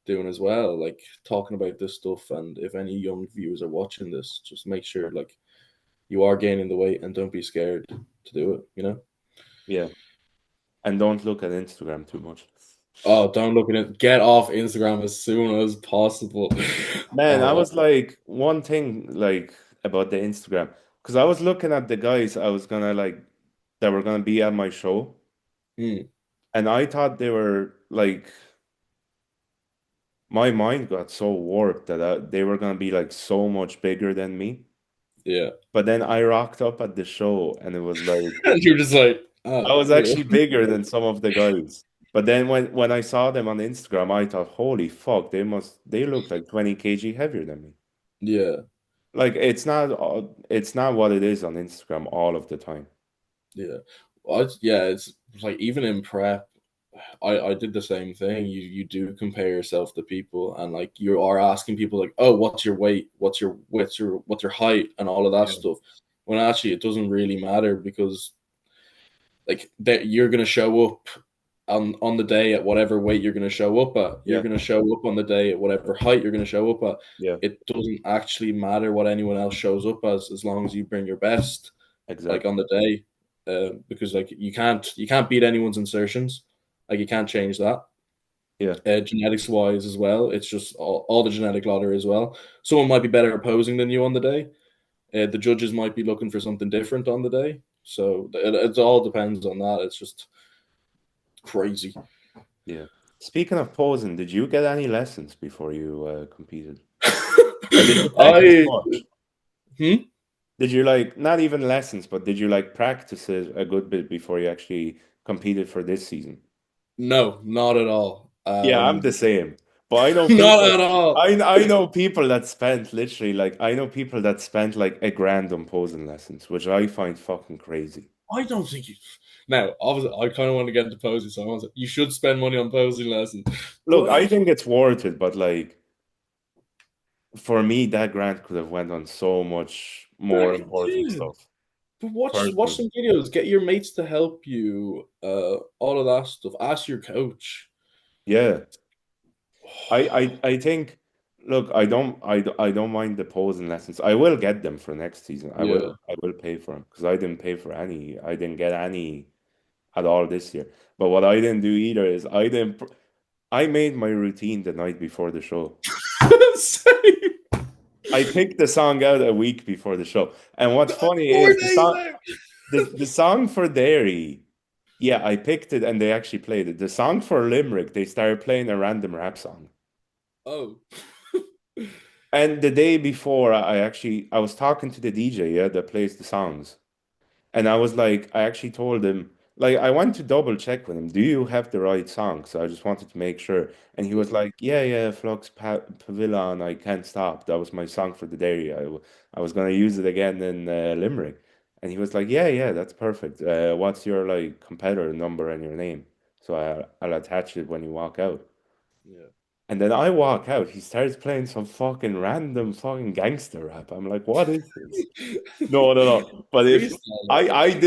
doing as well. Like talking about this stuff, and if any young viewers are watching this, just make sure like you are gaining the weight and don't be scared to do it. You know. yeah, and don't look at Instagram too much. Oh, don't look at it. Get off Instagram as soon as possible. Man, I Oh, was like one thing like about the Instagram because I was looking at the guys I was gonna like that were gonna be at my show, mm, and I thought they were like my mind got so warped that they were gonna be like so much bigger than me. yeah. But then I rocked up at the show, and it was like And you're just like, I oh, was yeah, actually bigger than some of the guys. But then when I saw them on Instagram, I thought, holy fuck, they look like 20 kg heavier than me. yeah, Like it's not what it is on Instagram all of the time. yeah. Yeah, it's like even in prep, I did the same thing. You do compare yourself to people, and like you are asking people like, oh, what's your weight? What's your height, and all of that Yeah. stuff. When actually it doesn't really matter because like that you're gonna show up on the day at whatever weight you're gonna show up at. You're Yeah, gonna show up on the day at whatever height you're gonna show up at. yeah, It doesn't actually matter what anyone else shows up as long as you bring your best, like exactly. on the day, because like you can't beat anyone's insertions, like you can't change that. Yeah, Genetics wise as well, it's just all the genetic lottery as well. Someone might be better at posing than you on the day. The judges might be looking for something different on the day. So it all depends on that. It's just crazy. yeah. Speaking of posing, did you get any lessons before you competed? Or did you practice I much? hmm? Did you like not even lessons, but did you like practice it a good bit before you actually competed for this season? No, not at all. Yeah, I'm the same. But I know Not people at all. I know people that spent literally like I know people that spent like a grand on posing lessons, which I find fucking crazy. I don't think you. Now, obviously, I kind of want to get into posing, so I was like, you should spend money on posing lessons. Look, But I think it's worth it, but like for me, that grant could have went on so much more back it important did. stuff. But watch Personally. some videos. Get your mates to help you. All of that stuff. Ask your coach. Yeah. I think look, I don't mind the posing lessons. I will get them for next season. I Yeah, will I will pay for them because I didn't pay for any. I didn't get any at all this year. But what I didn't do either is I made my routine the night before the show. Same. I picked the song out a week before the show. And what's funny is 4 days out. the song for Derry, yeah, I picked it and they actually played it. The song for Limerick, they started playing a random rap song. Oh. And the day before, I was talking to the DJ, yeah, that plays the songs. And I was like, I actually told him, like, I want to double check with him. Do you have the right song? So I just wanted to make sure. And he was like, yeah, yeah, Pavilion, I Can't Stop. That was my song for the day. I was going to use it again in Limerick. And he was like, yeah, yeah, that's perfect. What's your, like, competitor number and your name? So I'll attach it when you walk out. Yeah. And then I walk out. He starts playing some fucking random fucking gangster rap. I'm like, what is this? No, no, no. But if Freestyle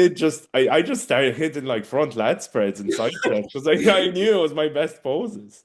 it. I just started hitting like front lat spreads and side steps because I knew it was my best poses.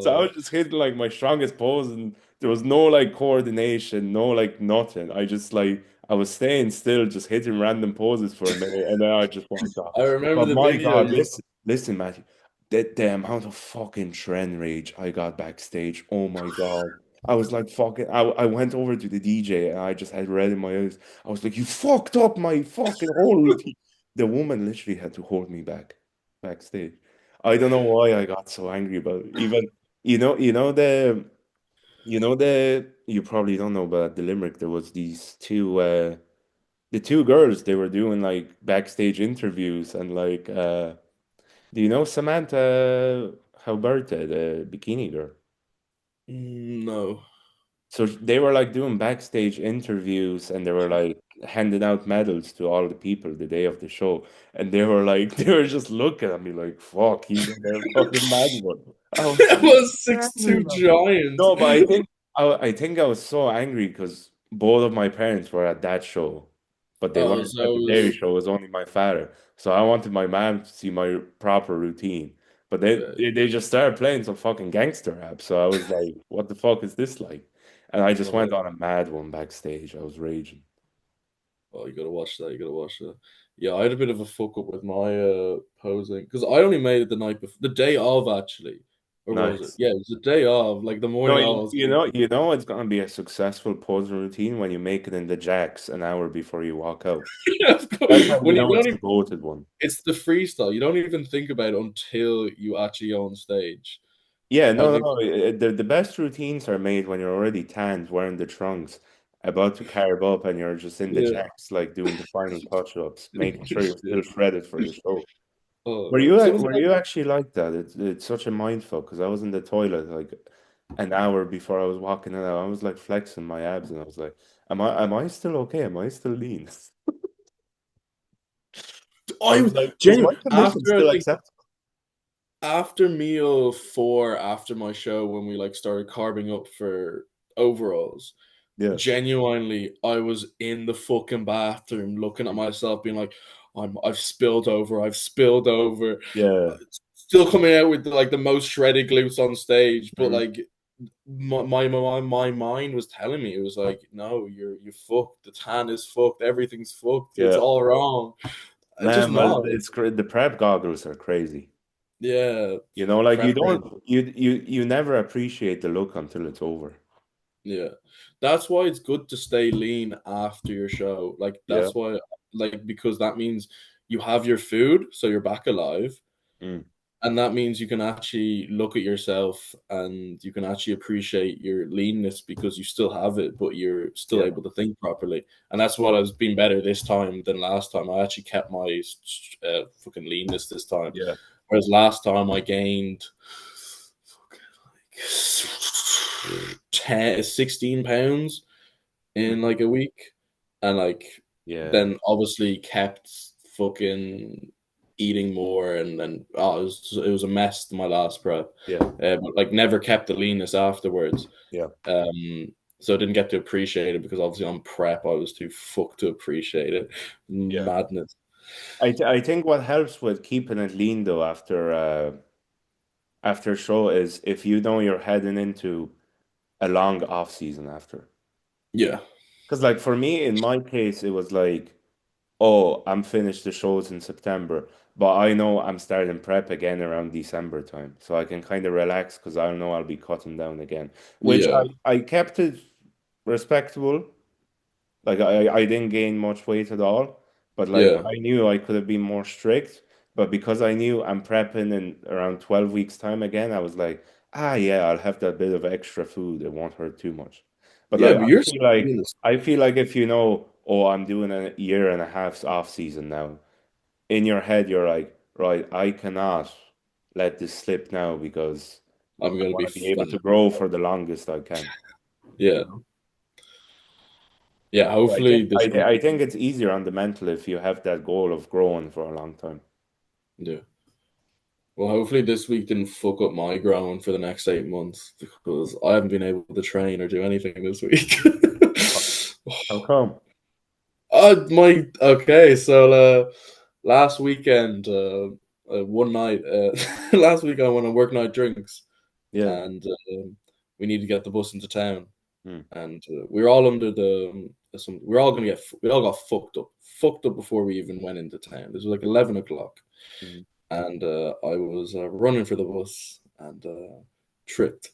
So I Oh, was just hitting like my strongest pose and there was no like coordination, no like nothing. I just like I was staying still, just hitting random poses for a minute and then I just walked off. I remember But the my video God, you. listen, Matthew, the amount of fucking trend rage I got backstage. Oh my God. I was like fucking I went over to the DJ and I just had red in my eyes. I was like, you fucked up my fucking whole routine. The woman literally had to hold me backstage. I don't know why I got so angry about it. Even you probably don't know, but at the Limerick there was these the two girls they were doing like backstage interviews and like do you know Samantha Halberta, the bikini girl? No. So they were like doing backstage interviews and they were like handing out medals to all the people the day of the show. And they were like, they were just looking at me like, fuck, he's like a fucking mad one. I was It so was angry, 6'2" man. giant. No, but I think I was so angry because both of my parents were at that show, but they Oh, weren't so at it the dairy was. show. It was only my father. So I wanted my mom to see my proper routine. But they just started playing some fucking gangster rap. So I was like, what the fuck is this like? And I just went Oh, on a mad one backstage. I was raging. oh, you gotta watch that. You gotta watch that. Yeah, I had a bit of a fuck up with my posing because I only made it the night before, the day of actually, or was it? Nice. Yeah, it was the day of. Like the No, morning of, I was you know it's gonna be a successful posing routine when you make it in the jacks an hour before you walk out. That's how you when you know don't it's even. the goated one. It's the freestyle. You don't even think about it until you actually go on stage. Yeah, I no, think. no. The best routines are made when you're already tanned, wearing the trunks, about to carb up, and you're just in the Yeah. jacks, like doing the final touch-ups, making sure you're still shredded for the show. Sometimes. Were you actually like that? It's such a mindfuck because I was in the toilet like an hour before I was walking in. I was like flexing my abs, and I was like, am I still okay? Am I still lean?" I I was like, is my genuinely condition after I still think acceptable? after meal four after my show when we like started carving up for overalls. Yeah, Genuinely, I was in the fucking bathroom looking at myself, being like, I've spilled over, I've spilled over. yeah. Still coming out with like the most shredded glutes on stage, but Mm. like my mind was telling me it was like, no, you're fucked. The tan is fucked. Everything's fucked. It's Yeah, all wrong. It's just man, well, not. the prep goggles are crazy. Yeah, You know, like you preparing. don't you never appreciate the look until it's over. Yeah, that's why it's good to stay lean after your show. Like Yeah. that's why, like because that means you have your food, so you're back alive, Mm. and that means you can actually look at yourself and you can actually appreciate your leanness because you still have it, but you're still Yeah. able to think properly. And that's what has been better this time than last time. I actually kept my fucking leanness this time, Yeah. whereas last time I gained fucking like 10, 16 pounds Mm. in like a week, and like Yeah. then obviously kept fucking eating more, and then it was a mess my last prep, Yeah. but like never kept the leanness afterwards. Yeah. So I didn't get to appreciate it because obviously on prep I was too fucked to appreciate it. Yeah. Madness. I think what helps with keeping it lean though after show is if you know you're heading into a long off season after. Yeah. Because like for me in my case it was like oh, I'm finished the shows in September, but I know I'm starting prep again around December time, so I can kind of relax because I know I'll be cutting down again, which Yeah, I kept it respectable. Like I didn't gain much weight at all, but like yeah, I knew I could have been more strict. But because I knew I'm prepping in around 12 weeks time again, I was like, ah yeah, I'll have that bit of extra food. It won't hurt too much. But yeah. like But you're doing this. I feel like if you know, oh, I'm doing a year and a half's off season now, in your head you're like, right, I cannot let this slip now because I'm I gonna be want to be able fat. to grow for the longest I can. Yeah, yeah. So Hopefully this week. I think it's easier on the mental if you have that goal of growing for a long time. Yeah. Well, hopefully this week didn't fuck up my growing for the next 8 months because I haven't been able to train or do anything this week. How come? My okay. So last weekend, one night, last week I went on work night drinks, Yeah. and we need to get the bus into town, Hmm. and we were all under the some. We are all gonna get. We all got fucked up before we even went into town. This was like 11 o'clock, Hmm. and I was running for the bus and tripped.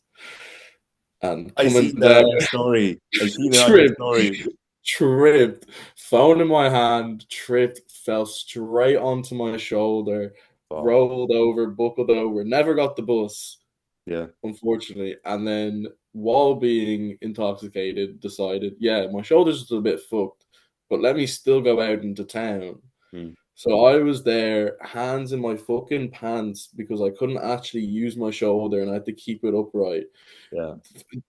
And I coming seen that down, on your story. I seen it on your tripped, story. tripped, phone in my hand, tripped, fell straight onto my shoulder, Fuck. rolled over, buckled over, never got the bus, Yeah. unfortunately. And then, while being intoxicated, decided, yeah, my shoulder's just a bit fucked, but let me still go out into town. Hmm. So I was there, hands in my fucking pants because I couldn't actually use my shoulder and I had to keep it upright, Yeah.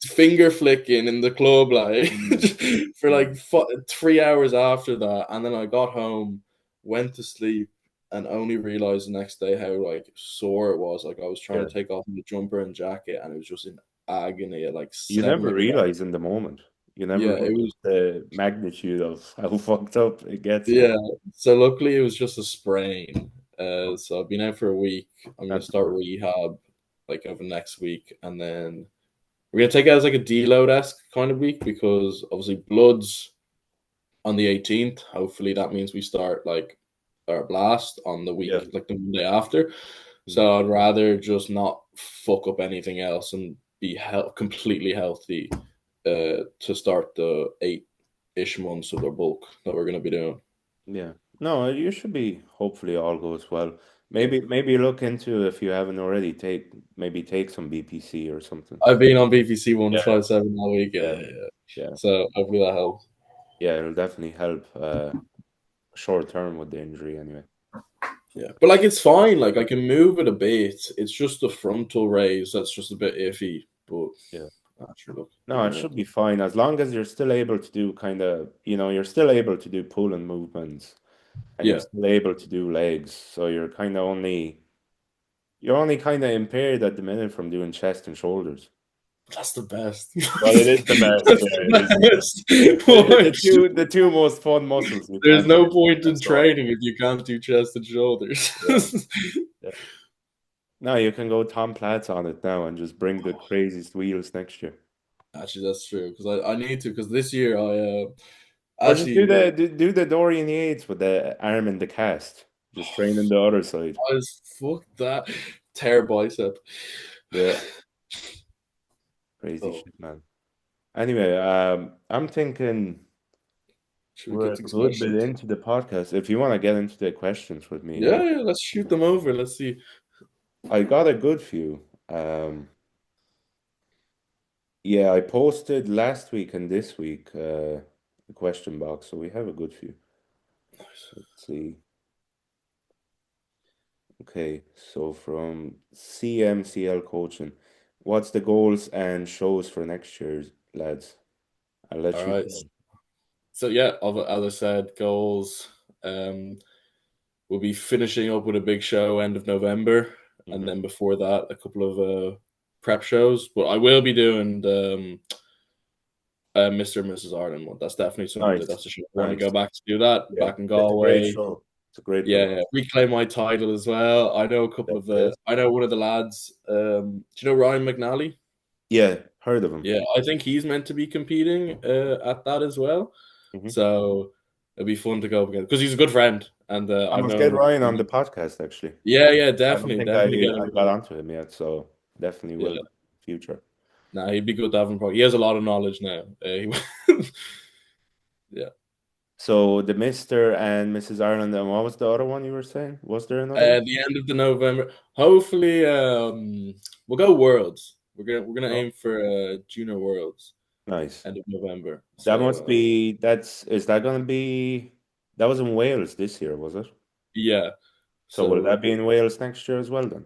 finger flicking in the club like Hmm. for Hmm. like 3 hours after that, and then I got home, went to sleep, and only realized the next day how like sore it was. Like I was trying Yeah. to take off the jumper and jacket, and it was just in agony at like You seven never o'clock. realize in the moment. You never Yeah, it realize was. the magnitude of how fucked up it gets. Yeah, so luckily it was just a sprain. So I've been out for a week. I'm gonna That's start good. rehab like over next week, and then we're gonna take it as like a deload esque kind of week because obviously bloods on the 18th. Hopefully that means we start like our blast on the Yeah. week, like the Monday after. Hmm. So I'd rather just not fuck up anything else and be completely healthy to start the 8-ish months of the bulk that we're going to be doing. Yeah. No, you should be hopefully all goes well. Yeah. Maybe look into if you haven't already take some BPC or something. I've been on BPC Yeah. 157 all week. Yeah, Yeah. yeah, yeah. Yeah. So hopefully that helps. Yeah, it'll definitely help short term with the injury anyway. Yeah, but like it's fine. Like I can move it a bit. It's just the frontal raise that's just a bit iffy. But Yeah. sure, look, No, it should be fine as long as you're still able to do kind of, you're still able to do pulling movements and you're yeah, still able to do legs. So you're only kind of impaired at the minute from doing chest and shoulders. that's the best. But it is the best. That's Yeah, it is the best. the best. The two most fun muscles you There's can't no train, point in chest or training if you can't do chest and shoulders. yeah. Yeah. No, you can go Tom Platz on it now and just bring the craziest wheels next year. Actually, that's true because I need to because this year Or just actually do the Dorian Yates with the arm in the cast. Just training the other side. I was fuck that tear bicep. Yeah, crazy Oh, shit, man. Anyway, I'm thinking should we we're get a to good bit questions? into the podcast. If you want to get into the questions with me, Yeah, yeah. Let's shoot them over. Let's see. I got a good few. Yeah, I posted last week and this week the question box, so we have a good few. Let's see. Okay, so from CMCL coaching, what's the goals and shows for next year, lads? I'll let All you right. go. So yeah, as I said, goals. Um, we'll be finishing up with a big show end of November, and Hmm. then before that, a couple of prep shows. But I will be doing the Mr. and Mrs. Ireland one. That's definitely something Nice, that's a show. I want to go nice. back to do that Yeah, back in it's a great Galway. show. It's a great Yeah, one. yeah. Reclaim my title as well. I know a couple That's of it. I know one of the lads. Do you know Ryan McNally? Yeah, heard of him. Yeah, I think he's meant to be competing at that as well. Hmm. So It'd be fun to go up again because he's a good friend, and I I've must known get him. Ryan on the podcast actually. Yeah, yeah, I don't definitely, think definitely get him I got involved. onto him yet, so definitely will Yeah, in the future. nah, he'd be good to have him. He has a lot of knowledge now. Yeah. So the Mr. and Mrs. Ireland, and what was the other one you were saying? Was there another one? The end of the November. Hopefully, we'll go Worlds. We're gonna Oh, aim for Junior Worlds nice. end of November. That So must be that's is that gonna be that was in Wales this year, was it? yeah. So will So that be in Wales next year as well then?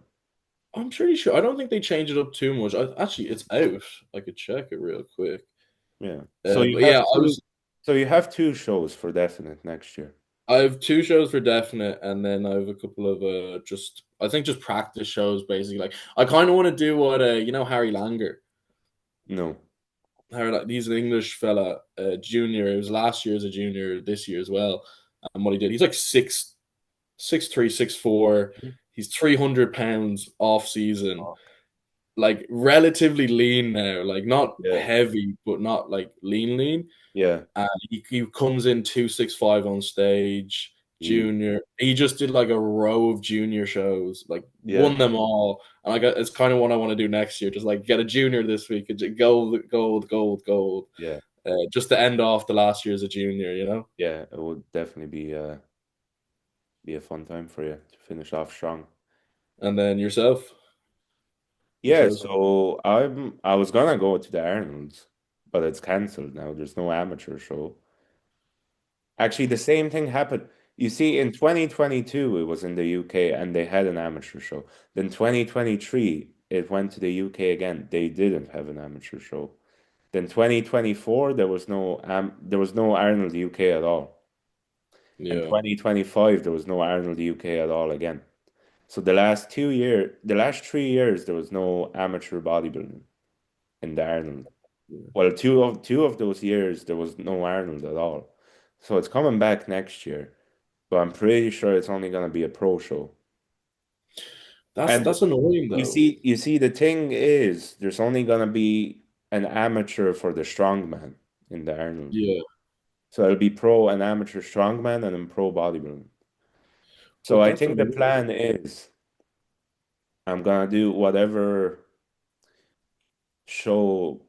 I'm pretty sure. I don't think they changed it up too much. Actually, it's out. I could check it real quick. Yeah. But yeah, So you have two shows for definite next year. I have two shows for definite, and then I have a couple of just I think just practice shows basically. Like I kind of want to do what Harry Langer. No. He's an English fella, junior. It was last year as a junior, this year as well. And what he did, he's like 6'3", 6'4". He's 300 pounds off season, Fuck. like relatively lean now, like not Yeah. heavy, but not like lean. Yeah. And he comes in 265 on stage, Jeez. junior. He just did like a row of junior shows, like Yeah. won them all. And it's kind of what I want to do next year, just like get a junior this week, gold, gold, gold, gold, Yeah. just to end off the last year as a junior. Yeah. It would definitely be a fun time for you to finish off strong. And then yourself, any Yeah, shows? so I was gonna go to the Arnold's, but it's cancelled now. There's no amateur show. Actually, the same thing happened. You see, in 2022, it was in the UK and they had an amateur show. Then 2023, it went to the UK again. They didn't have an amateur show. Then 2024, there was no Arnold UK at all. And Yeah, 2025, there was no Arnold UK at all again. So the last 3 years, there was no amateur bodybuilding in the Arnold. yeah. Well, two of those years there was no Arnold at all. So it's coming back next year, but I'm pretty sure it's only gonna be a pro show. And That's annoying though. you see, the thing is, there's only gonna be an amateur for the strongman in the Arnold. Yeah, So it'll be pro and amateur strongman and then pro bodybuilding. So well, I that's think the annoying. plan is I'm gonna do whatever show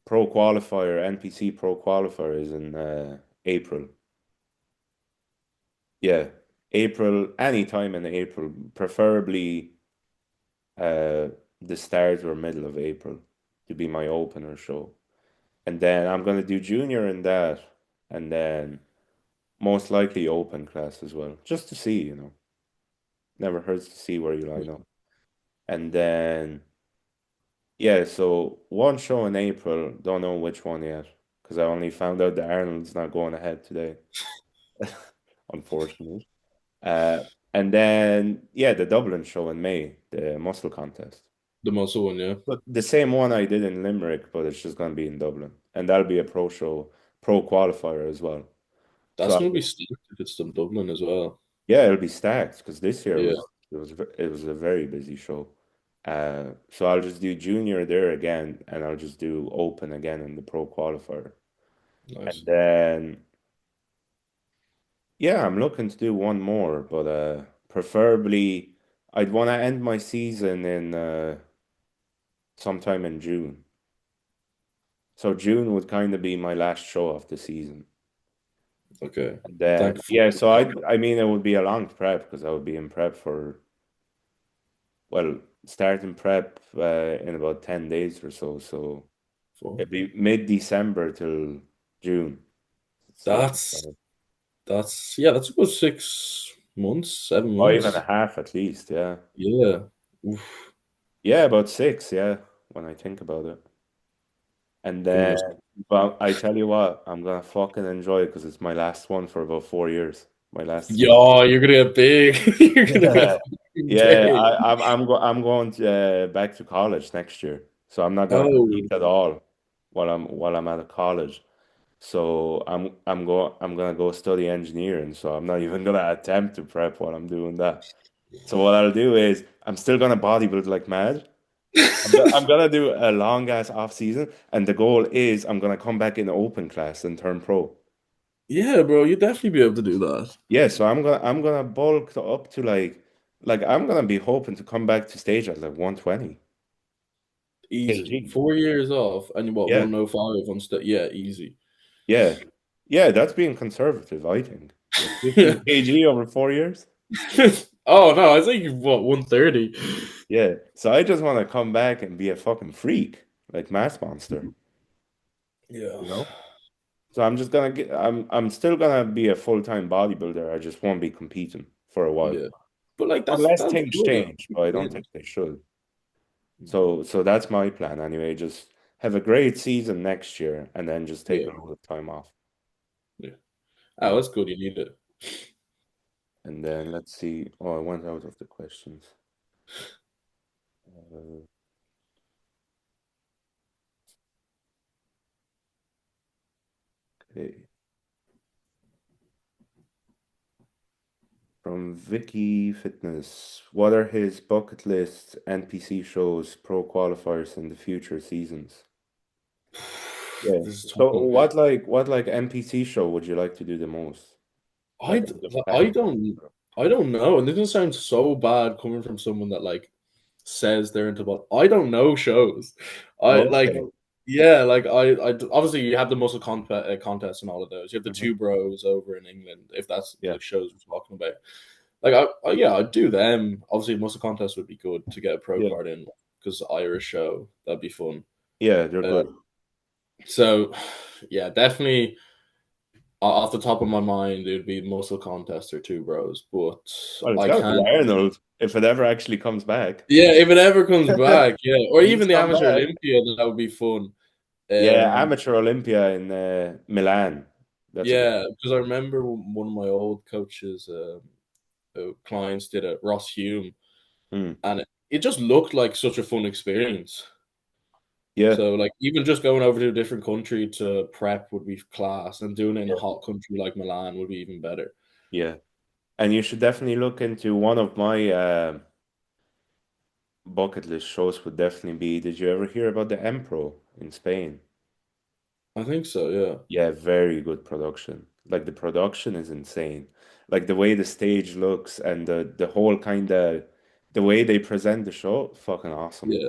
pro qualifier, NPC pro qualifier is in April. Yeah, April, anytime in April, preferably uh the start or middle of April to be my opener show. And then I'm gonna do junior in that, and then most likely open class as well, just to see, Never hurts to see where you line up. And then yeah, so one show in April, don't know which one yet, because I only found out the Arnold's not going ahead today, unfortunately. Uh, and then yeah, the Dublin show in May, the muscle contest. The muscle one, yeah. But the same one I did in Limerick, but it's just going to be in Dublin, and that'll be a pro show, pro qualifier as well. So That's gonna be steep if it's the Dublin as well. yeah, it'll be stacked because this year Yeah, it was a very busy show. So I'll just do junior there again, and I'll just do open again in the pro qualifier, and nice. then yeah, I'm looking to do one more, but preferably I'd want to end my season in sometime in June. So June would kind of be my last show of the season. Okay. And then Thankful. yeah, so I mean it would be a long prep because I would be in prep for well, starting prep in about 10 days or so. So For it'd be mid-December till June. So that's that's about 6 months, 7 five and a months. half at least, yeah. Yeah. Oof. Yeah, about six, yeah, when I think about it. And then, Goodness. but I tell you what, I'm gonna fucking enjoy it because it's my last one for about 4 years. My last season. Yo, you're gonna get big. You're gonna get Yeah, fucking yeah. big. I'm going to, back to college next year, so I'm not gonna Oh, compete at all while I'm out of college. So I'm gonna go study engineering. So I'm not even gonna attempt to prep while I'm doing that. So what I'll do is I'm still gonna bodybuild like mad. I'm gonna do a long ass off season, and the goal is I'm gonna come back in open class and turn pro. Yeah, bro, you'd definitely be able to do that. Yeah, so I'm gonna bulk up to like I'm gonna be hoping to come back to stage at like 120 Easy. kg. 4 years off, and what, Yeah, 105 on stage? Yeah, easy. yeah, yeah. That's being conservative, I think. Like 15 kg over 4 years. Oh no, I think what 130. Yeah. So I just want to come back and be a fucking freak, like Mass Monster, Yeah, you know? So I'm just gonna get I'm still gonna be a full-time bodybuilder. I just won't be competing for a while. yeah. But like Unless that's things good. That's change, but I don't win. think they should. So that's my plan anyway. Just have a great season next year and then just take Yeah, a little of time off. yeah. Oh, Yeah. that's good. You need it. And then let's see. Oh, I went out of the questions. Uh, okay. From Vicky Fitness. What are his bucket list NPC shows, pro qualifiers in the future seasons? Yeah. This is a tough So one. what like NPC show would you like to do the most? I Like d- as a I pet? don't I don't know, and this gonna sound so bad coming from someone that like says they're into what I don't know shows. I like Okay. yeah, like obviously you have the muscle contest and all of those. You have the Mhm. two bros over in England, if that's Yeah. the shows we're talking about. Like yeah, I'd do them. Obviously, muscle contest would be good to get a pro Yeah. card in because Irish show that'd be fun. Yeah, they're Uh, good. so yeah, definitely off the top of my mind, it would be muscle contest or two bros. But Well, it's I gotta be can't. Arnold if it ever actually comes back. Yeah, if it ever comes back, yeah, or He's even the come amateur back. Olympia, that would be fun. Yeah, Um, amateur Olympia in Milan. That's a good yeah, one. because I remember one of my old coaches, clients did it, Ross Hume, Hmm. and it just looked like such a fun experience. Yeah, So like even just going over to a different country to prep would be class, and doing it in a yeah, hot country like Milan would be even better. yeah. And you should definitely look into one of my bucket list shows would definitely be, did you ever hear about the Empro in Spain? I think so, yeah. Yeah, very good production. Like the production is insane. Like the way the stage looks and the whole kind of the way they present the show, fucking awesome. Yeah.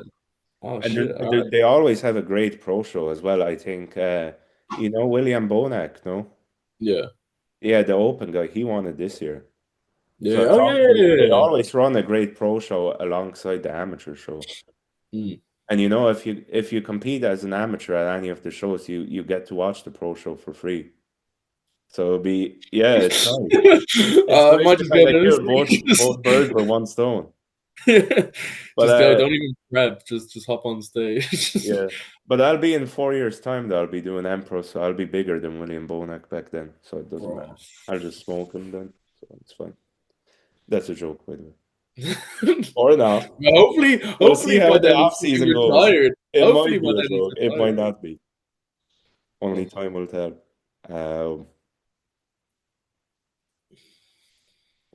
Oh And shit. All right. they always have a great pro show as well, I think. William Bonac, no? Yeah. Yeah, the open guy, he won it this year. So Yeah. Oh yeah, yeah, yeah, they yeah. always run a great pro show alongside the amateur show. Mm. And if you compete as an amateur at any of the shows, you get to watch the pro show for free. So it'll be yeah, it's nice. It's I nice might to just go kind of to kill this. both birds with one stone. But Just go. Don't even prep. Just hop on stage. yeah, but I'll be in 4 years' time that I'll be doing Empro, so I'll be bigger than William Bonac back then, so it doesn't Bro. matter. I'll just smoke him then, so it's fine. That's a joke, by the way. Or not. Well, hopefully, We'll see hopefully how by the then off he's season goes. retired. It Hopefully might by be a then he's joke. It might retired. not be. Only Oh, time will tell. Um,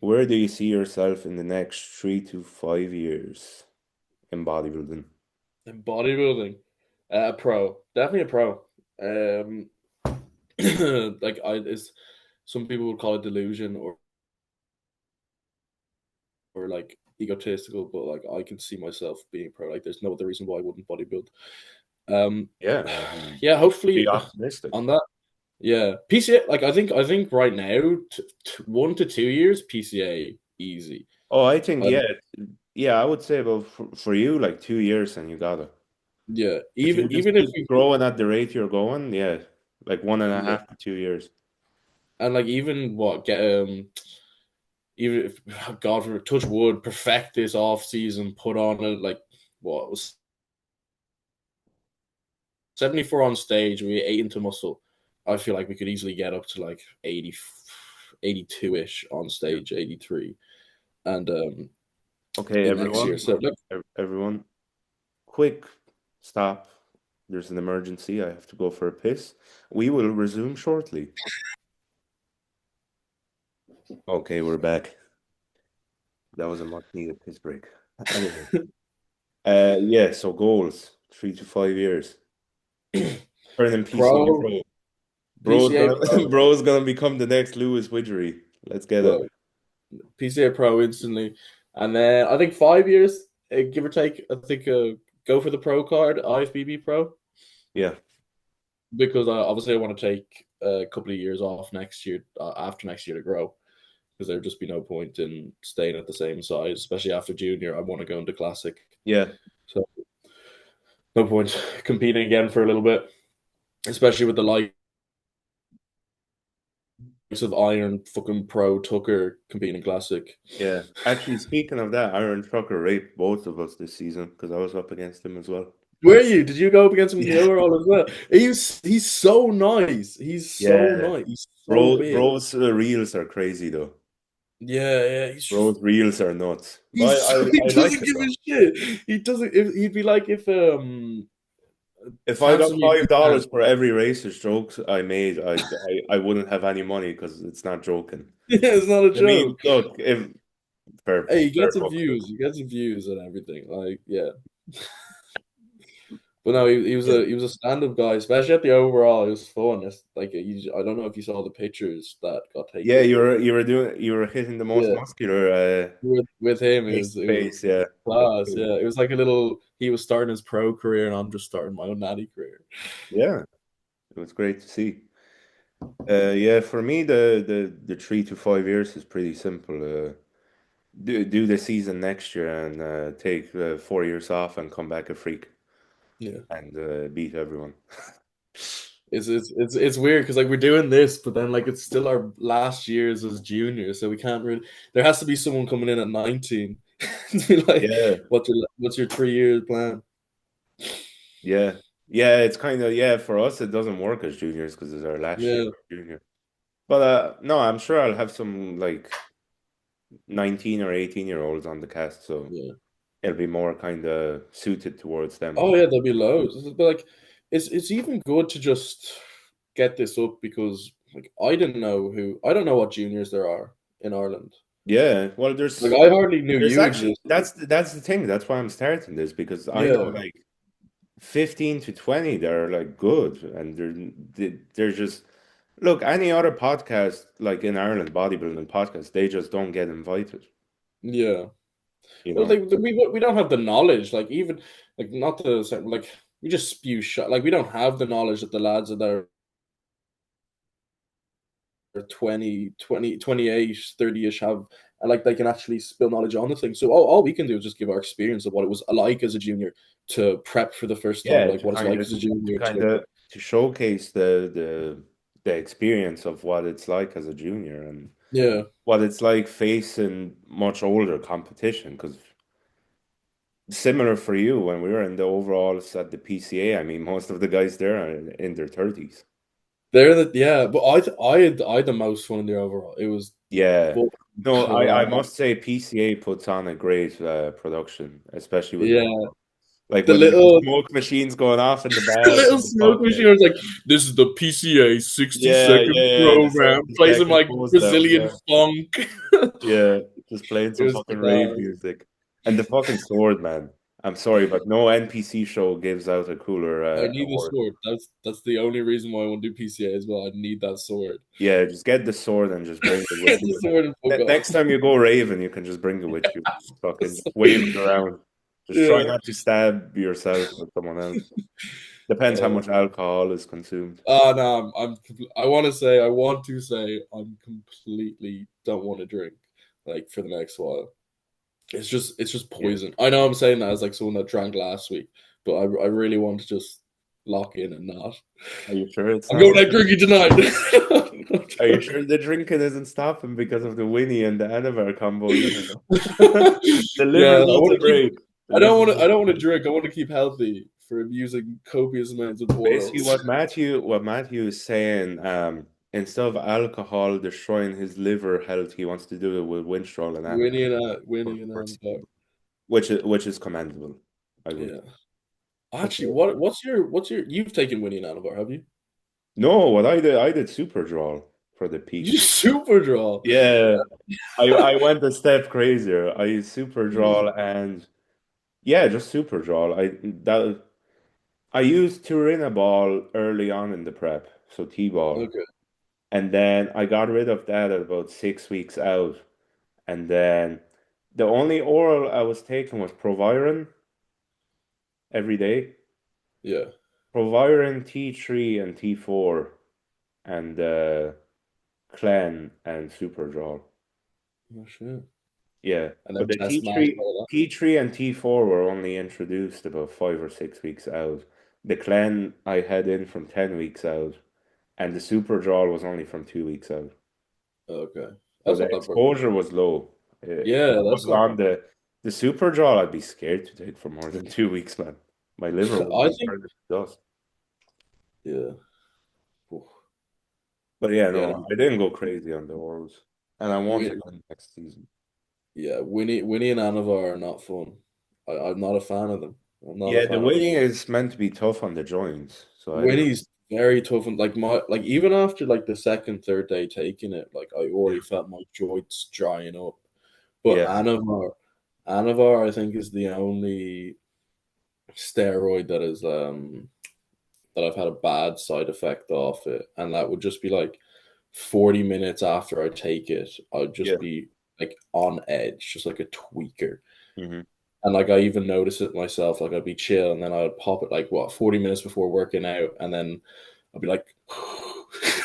where do you see yourself in the next 3 to 5 years in bodybuilding? in bodybuilding, pro, definitely a pro. Um, like is some people would call it delusion or like egotistical, but like I can see myself being pro. Like there's no other reason why I wouldn't bodybuild. Um, Yeah, I mean, yeah, be hopefully optimistic. on that. Yeah, PCA. Like I think right now, 1 to 2 years PCA easy. Oh, I think Um, yeah. I would say about for you like 2 years, and you got it. yeah, If even you just even if keep you growing at the rate you're going, yeah, like one and a yeah, half to 2 years. and like even what get even if God for touch wood perfect this off season, put on it like what was 74 on stage, we 8 into muscle. I feel like we could easily get up to like 80, 82 ish on Yeah. stage, 83, and Okay, in next year. So like, everyone, quick stop. There's an emergency. I have to go for a piss. We will resume shortly. Okay, we're back. That was a much needed piss break. Anyway, yeah. So goals, 3 to 5 years. Turning PCA pro, pro. Bro's PCA gonna Pro, bro's gonna become the next Lewis Widgery. Let's get it. bro. PCA Pro instantly, and then I think 5 years, give or take. I think go for the Pro card, IFBB Pro, Yeah. because obviously I want to take a couple of years off next year, after next year to grow, because there'd just be no point in staying at the same size, especially after junior. I want to go into classic, Yeah. so no point competing again for a little bit, especially with the likes of Iron fucking Pro Tucker competing in classic. Yeah. Actually, speaking of that, Aaron Trucker raped both of us this season because I was up against him as well. Were you? Did you go up against him in the Yeah. overall as well? He's so nice. He's so Yeah. nice. He's so big. Bro's reels are crazy though. Yeah, yeah. He's just Bro's reels are nuts. he's But so, he I like doesn't it give though. a shit. He doesn't. He'd be like if If I got Samson $5 for every racist jokes I made, I wouldn't have any money because it's not joking. yeah, it's not a I mean, joke. look, if Hey, he fair gets some fuck. views. He gets some views and everything. Like, yeah. But no, Yeah. he was a stand-up guy, especially at the overall. It was fun. It's like I don't know if you saw the pictures that got taken Yeah, with him. you were hitting the most Yeah, muscular with him, face to it was face. Yeah, that's class. cool. Yeah, it was like a little. He was starting his pro career, and I'm just starting my own natty career. Yeah, it was great to see. Yeah, for me, the 3 to 5 years is pretty simple. Do the season next year and take 4 years off and come back a freak Yeah, and beat everyone. it's weird because like we're doing this, but then like it's still our last years as juniors, so we can't really. There has to be someone coming in at 19 to be like, Yeah, what's your 3 years plan? yeah, yeah. It's kind of yeah. For us, it doesn't work as juniors because it's our last year Yeah, as junior. But no, I'm sure I'll have some like 19 or 18-year-olds on the cast, so yeah. it'll be more kind of suited towards them. Oh yeah, there'll be loads. But like, it's even good to just get this up because like I don't know what juniors there are in Ireland. Yeah, well, Like I hardly knew there's you actually existed. that's the thing. That's why I'm starting this because I know Yeah, like 15 to 20 they're like good and they're just look any other podcast like in Ireland bodybuilding podcast they just don't get invited, yeah. you Well, know. we don't have the knowledge. Like even like not the like we just spew shit. Like we don't have the knowledge that the lads that are 28, 30-ish have, and like they can actually spill knowledge on the thing. So all we can do is just give our experience of what it was like as a junior to prep for the first time, Yeah, like what it's like as a to junior kind to of to showcase the experience of what it's like as a junior and yeah. what it's like facing much older competition because similar for you when we were in the overalls at the PCA. I mean, most of the guys there are in their 30s. Yeah, but I had the most fun in the overall. It was Yeah. fucking No, I class. must say PCA puts on a great production, especially with the Yeah, overall. Like the with the little smoke machines going off in the the back little and the smoke machine fucking was like, this is the PCA 60 yeah, second yeah, yeah, the program. 70 Play some second like pose down, Brazilian yeah. funk. Yeah, just playing It some was fucking rave class. music. And the fucking sword, man. I'm sorry, but no NPC show gives out a cooler I need the award. sword. That's the only reason why I want to do PCA as well. I need that sword. Yeah, just get the sword and just bring it with Get the you. sword and fuck off. Next time you go raving, you can just bring it with you. Fucking just wave it around. Just try Yeah. not to stab yourself or someone else. Depends how Oh. much alcohol is consumed. No, I want to say I'm completely don't want to drink like for the next while. It's just Yeah. poison. I know I'm saying that as like someone that drank last week, but I really want to just lock in and not. Are you sure it's I'm not? going out drinking tonight. Are you sure the drinking isn't stopping because of the Winnie and the Anavar combo there? The Yeah, liver needs a break. The liver I needs a don't want to break. drink. I want to keep healthy for using copious amounts of Basically, orals. What Matthew is saying, instead of alcohol destroying his liver health, he wants to do it with Winstrol and Anavar, Winnie and Anavar. which is commendable. I would. Yeah. That's Actually, it. what's your you've taken Winnie and Anavar, have you? No, what I did super draw for the You peak. super draw. Yeah, I went a step crazier. I super draw Jesus. and yeah, just super draw. I used Turina ball early on in the prep, so T-ball. Okay. And then I got rid of that at about 6 weeks out. And then the only oral I was taking was Proviron every day. Yeah. Proviron T3 and T4 and Clen and Superdrol. Oh shit. Yeah, And but then the test match T3, all T3 and T4 were only introduced about 5 or 6 weeks out. The Clen I had in from 10 weeks out, and the Superdrol was only from 2 weeks out. that. Okay. So That's the not that bad. exposure was low. If Yeah, I that's was not on the Superdrol, I'd be scared to take for more than 2 weeks, man. My liver bad. would I be think turned to dust. yeah. Oof. But yeah, Yeah, no, no. I didn't go crazy on the orals, and I want to We, go next season. yeah, Winnie and Anavar are not fun. I'm not a fan of them. I'm not a Yeah, the fan of them. weighing is meant to be tough on the joints, so I don't. Winnie's very tough and like even after like the second, third day taking it, like I Yeah, already felt my joints drying up. But yeah, Anavar, I think is the only steroid that I've had a bad side effect off it, and that would just be like 40 minutes after I take it, I'd yeah. just be like on edge, just like a tweaker. Hmm. And like I even notice it myself, like I'd be chill and then I'd pop it like what 40 minutes before working out, and then I'd be like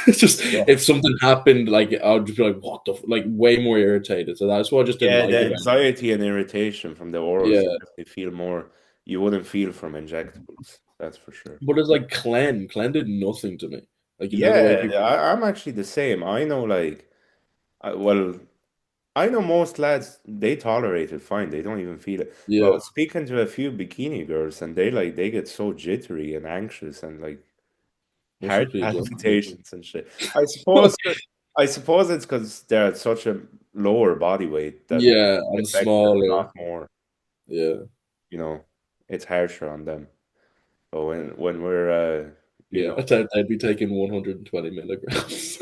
it's just Yeah, if something happened, like I'd just be like, what the like way more irritated. So that's what I just didn't yeah. like The about it. anxiety and irritation from the orals, you Yeah. definitely feel more. You wouldn't feel from injectables. That's for sure. But it's like Clen did nothing to me. Like you know the way Yeah, people I'm actually the same. I know, like, well, I know most lads, they tolerate it fine. They don't even feel it. But I yeah, was speaking to a few bikini girls, and they get so jittery and anxious and like must heart just be adjusting. palpitations and shit. I suppose it's because they're at such a lower body weight that Yeah, it and affects them a smaller. lot more. Yeah. You know, it's harsher on them. But when we're you Yeah, know, I thought they'd be taking 120 milligrams.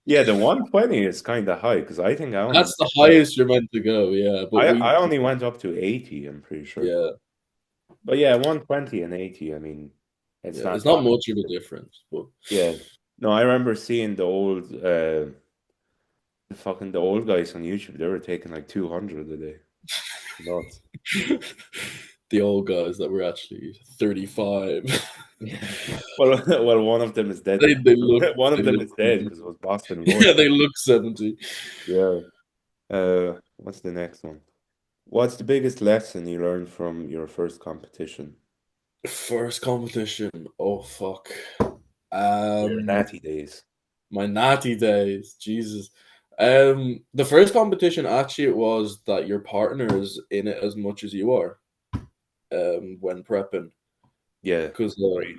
yeah, the 120 is kind of high because I think I only That's went the up. highest you're meant to go. Yeah, but I only went up to 80, I'm pretty sure. yeah, But yeah, 120 and 80, I mean, it's yeah, not it's not that much of a much. difference. But Yeah. No, I remember seeing the old guys on YouTube, they were taking like 200 a day. Nuts. the old guys that were actually 35, Yeah. Well, well, one of them is dead now. they look One they of them look is dead because it was Boston Roy. yeah, they look 70. Yeah. What's the next one? What's the biggest lesson you learned from your first competition? First competition. Oh fuck. Your Um, natty days. my natty days. Jesus. The first competition actually it was that your partner is in it as much as you are. When prepping Yeah, because great.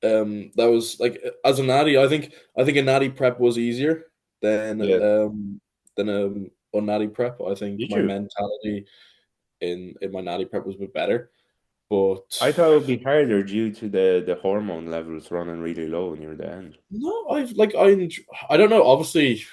that was like as a natty, I think a natty prep was easier than Yeah. unnatty prep. I think Did my you? mentality in my natty prep was a bit better, but I thought it would be harder due to the hormone levels running really low near the end. no, I don't know. Obviously,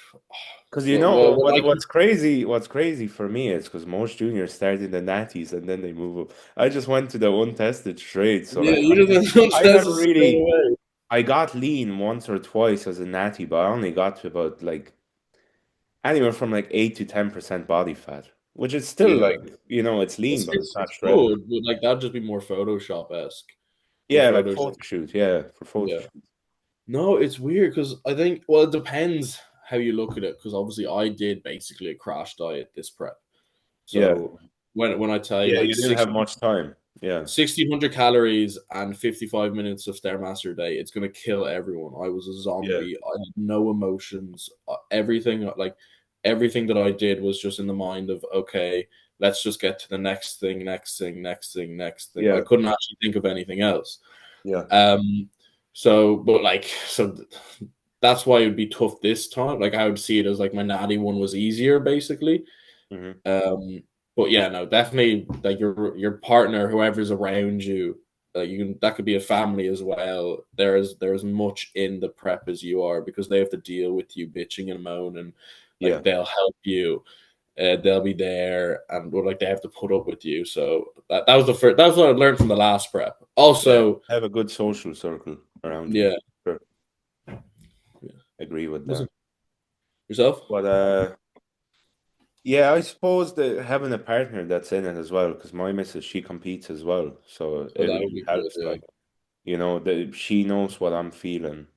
Because you so know when I what's crazy for me is because most juniors start in the natties and then they move up. I just went to the untested straight, so yeah, like you didn't I test never it straight really away. I got lean once or twice as a natty, but I only got to about like anywhere from like 8 to 10% body fat, which is still Yeah, like it's lean, but it's not it's shredded. good, but like that'd just be more Photoshop esque for Yeah, like Photoshop. photo shoot. Yeah, for photo Yeah. shoot. No, it's weird because I think well, it depends how you look at it. Because obviously, I did basically a crash diet this prep. Yeah, So when I tell you yeah. like You didn't have much time. Yeah, 1,600 calories and 55 minutes of Stairmaster a day, it's gonna kill everyone. I was a yeah, zombie. I had no emotions. Everything that I did was just in the mind of okay, let's just get to the next thing, next thing, next thing, next thing. I yeah, couldn't actually think of anything else. yeah. Um, so that's why it would be tough this time. Like I would see it as like my natty one was easier, basically. Hmm. Um, but yeah, no, definitely like your partner, whoever's around you, that could be a family as well. There's much in the prep as you are because they have to deal with you bitching and moaning. Yeah, Like they'll help you, they'll be there, and or like they have to put up with you. So that was the first. That was what I learned from the last prep. yeah. Also, Have a good social circle. around you. Yeah. Sure, Yeah. agree with Was that. it yourself? But yeah, I suppose that having a partner that's in it as well, because my missus she competes as well, so Oh, it that would really be good. helps. Like that she knows what I'm feeling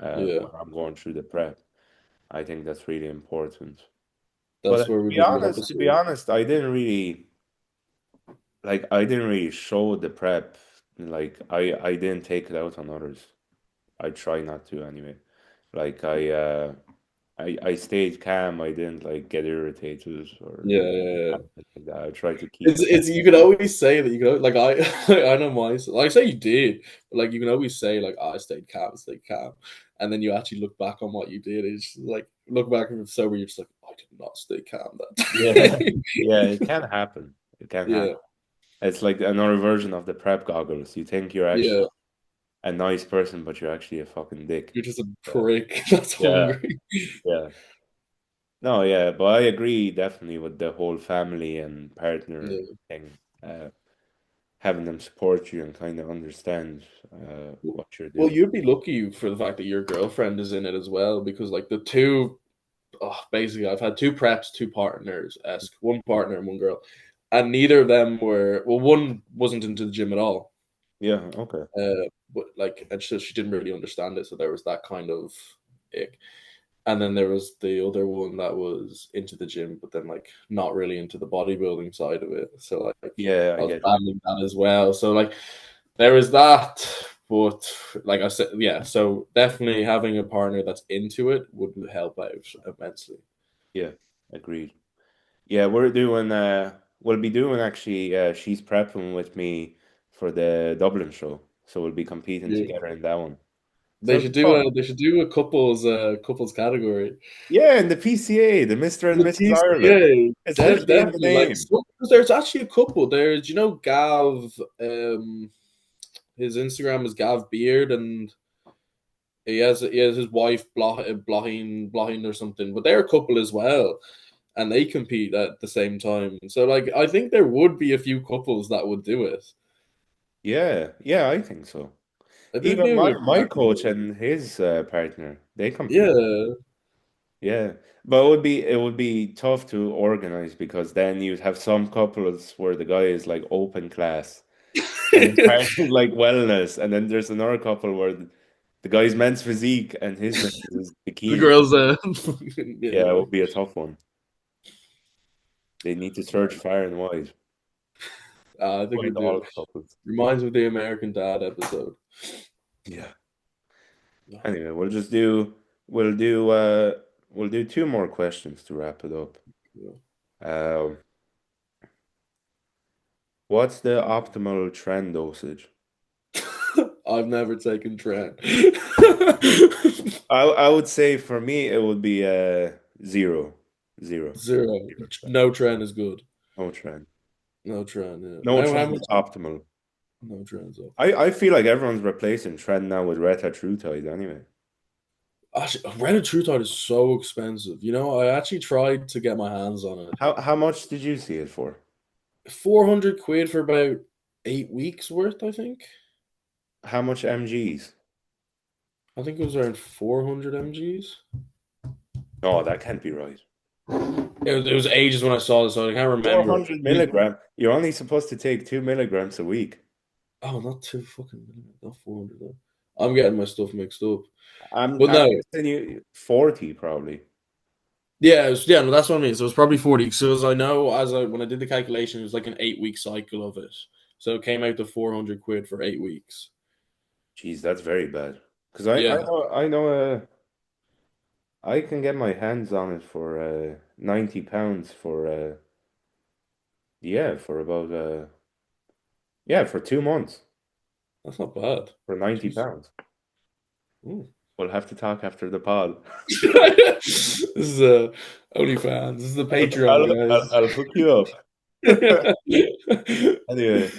Yeah. when I'm going through the prep. I think that's really important. But That's where we to be do the honest, opposite. I didn't really show the prep. Like I didn't take it out on others. I try not to anyway. Like I stayed calm. I didn't like get irritated or Yeah, yeah, yeah. anything like that. I tried to keep. It's you can always say that you can like I I know myself. Like I say you did, but like you can always say like I stayed calm, and then you actually look back on what you did. It's just, like look back and it's sober. You're just like I did not stay calm that Yeah, day. yeah, it can happen. It can happen. Yeah, It's like another version of the prep goggles. You think you're actually yeah. a nice person, but you're actually a fucking dick. You're just a Yeah, prick that's yeah, hungry. yeah. No, yeah, but I agree definitely with the whole family and partner Yeah. thing. Having them support you and kind of understand what you're Well, doing. you'd be lucky for the fact that your girlfriend is in it as well, because like the two, basically, I've had two preps, two partners, esque, one partner and one girl, and neither of them were. Well, one wasn't into the gym at all, Yeah, okay. but like, and she didn't really understand it, so there was that kind of ick. And then there was the other one that was into the gym, but then like not really into the bodybuilding side of it. So like Yeah, I I was get you. battling that as well. So like there is that, but like I said, yeah. So definitely having a partner that's into it would help out immensely. Yeah, agreed. Yeah, we'll be doing actually she's prepping with me for the Dublin show. So we'll be competing Yeah. together in that one. So They it'll should be fun. do a couples category. Yeah, and the PCA, the Mr. and The Mrs. Ireland. PCA, It's literally in the definitely like name. so, 'cause there's actually a couple. There's Gav, his Instagram is Gav Beard, and he has his wife Blohin or something, but they're a couple as well, and they compete at the same time. So like I think there would be a few couples that would do it. Yeah, yeah, I think so. I think Even they my would my crack with coach it. and his partner, they compete. Yeah. Yeah, but it would be tough to organize because then you'd have some couples where the guy is like open class and his partner is like wellness, and then there's another couple where the guy's men's physique and his missus is The bikini. girls, Yeah, it yeah, would be a tough one. They need to search far and wide. I think we Find do. all couples. Reminds me of the American Dad episode. Yeah. Anyway, we'll do two more questions to wrap it up. Um, what's the optimal trend dosage? I've never taken Trent. I would say for me it would be zero, zero, Zero. 0%. No Trent is good. No trend. No Trent. No Yeah. How trend much? is optimal. No Trent's up. I feel like everyone's replacing trend now with Red Hat True Tide anyway. Actually, Red True Tide is so expensive. I actually tried to get my hands on it. How much did you see it for? 400 quid for about 8 weeks worth, I think. How much MGs? I think it was around 400 mgs. No, that can't be right. It was ages when I saw this, so I can't remember. 400 milligram. You're only supposed to take 2 milligrams a week. Oh, not two fucking, not 400 though. I'm getting my stuff mixed up. I'm But I'm no, guessing you 40 probably. yeah, no, that's what I mean. So it's probably 40. So as I know, when I did the calculation, it was like an 8 week cycle of it. So it came out to 400 quid for 8 weeks. Jeez, that's very bad. Because I Yeah, know I can get my hands on it for £90 for yeah, for about yeah, for 2 months that's not bad. for 90 Jeez. pounds. Ooh. We'll have to talk after the pod. This is OnlyFans. This is the Patreon, I'll hook you up. guys. Anyway,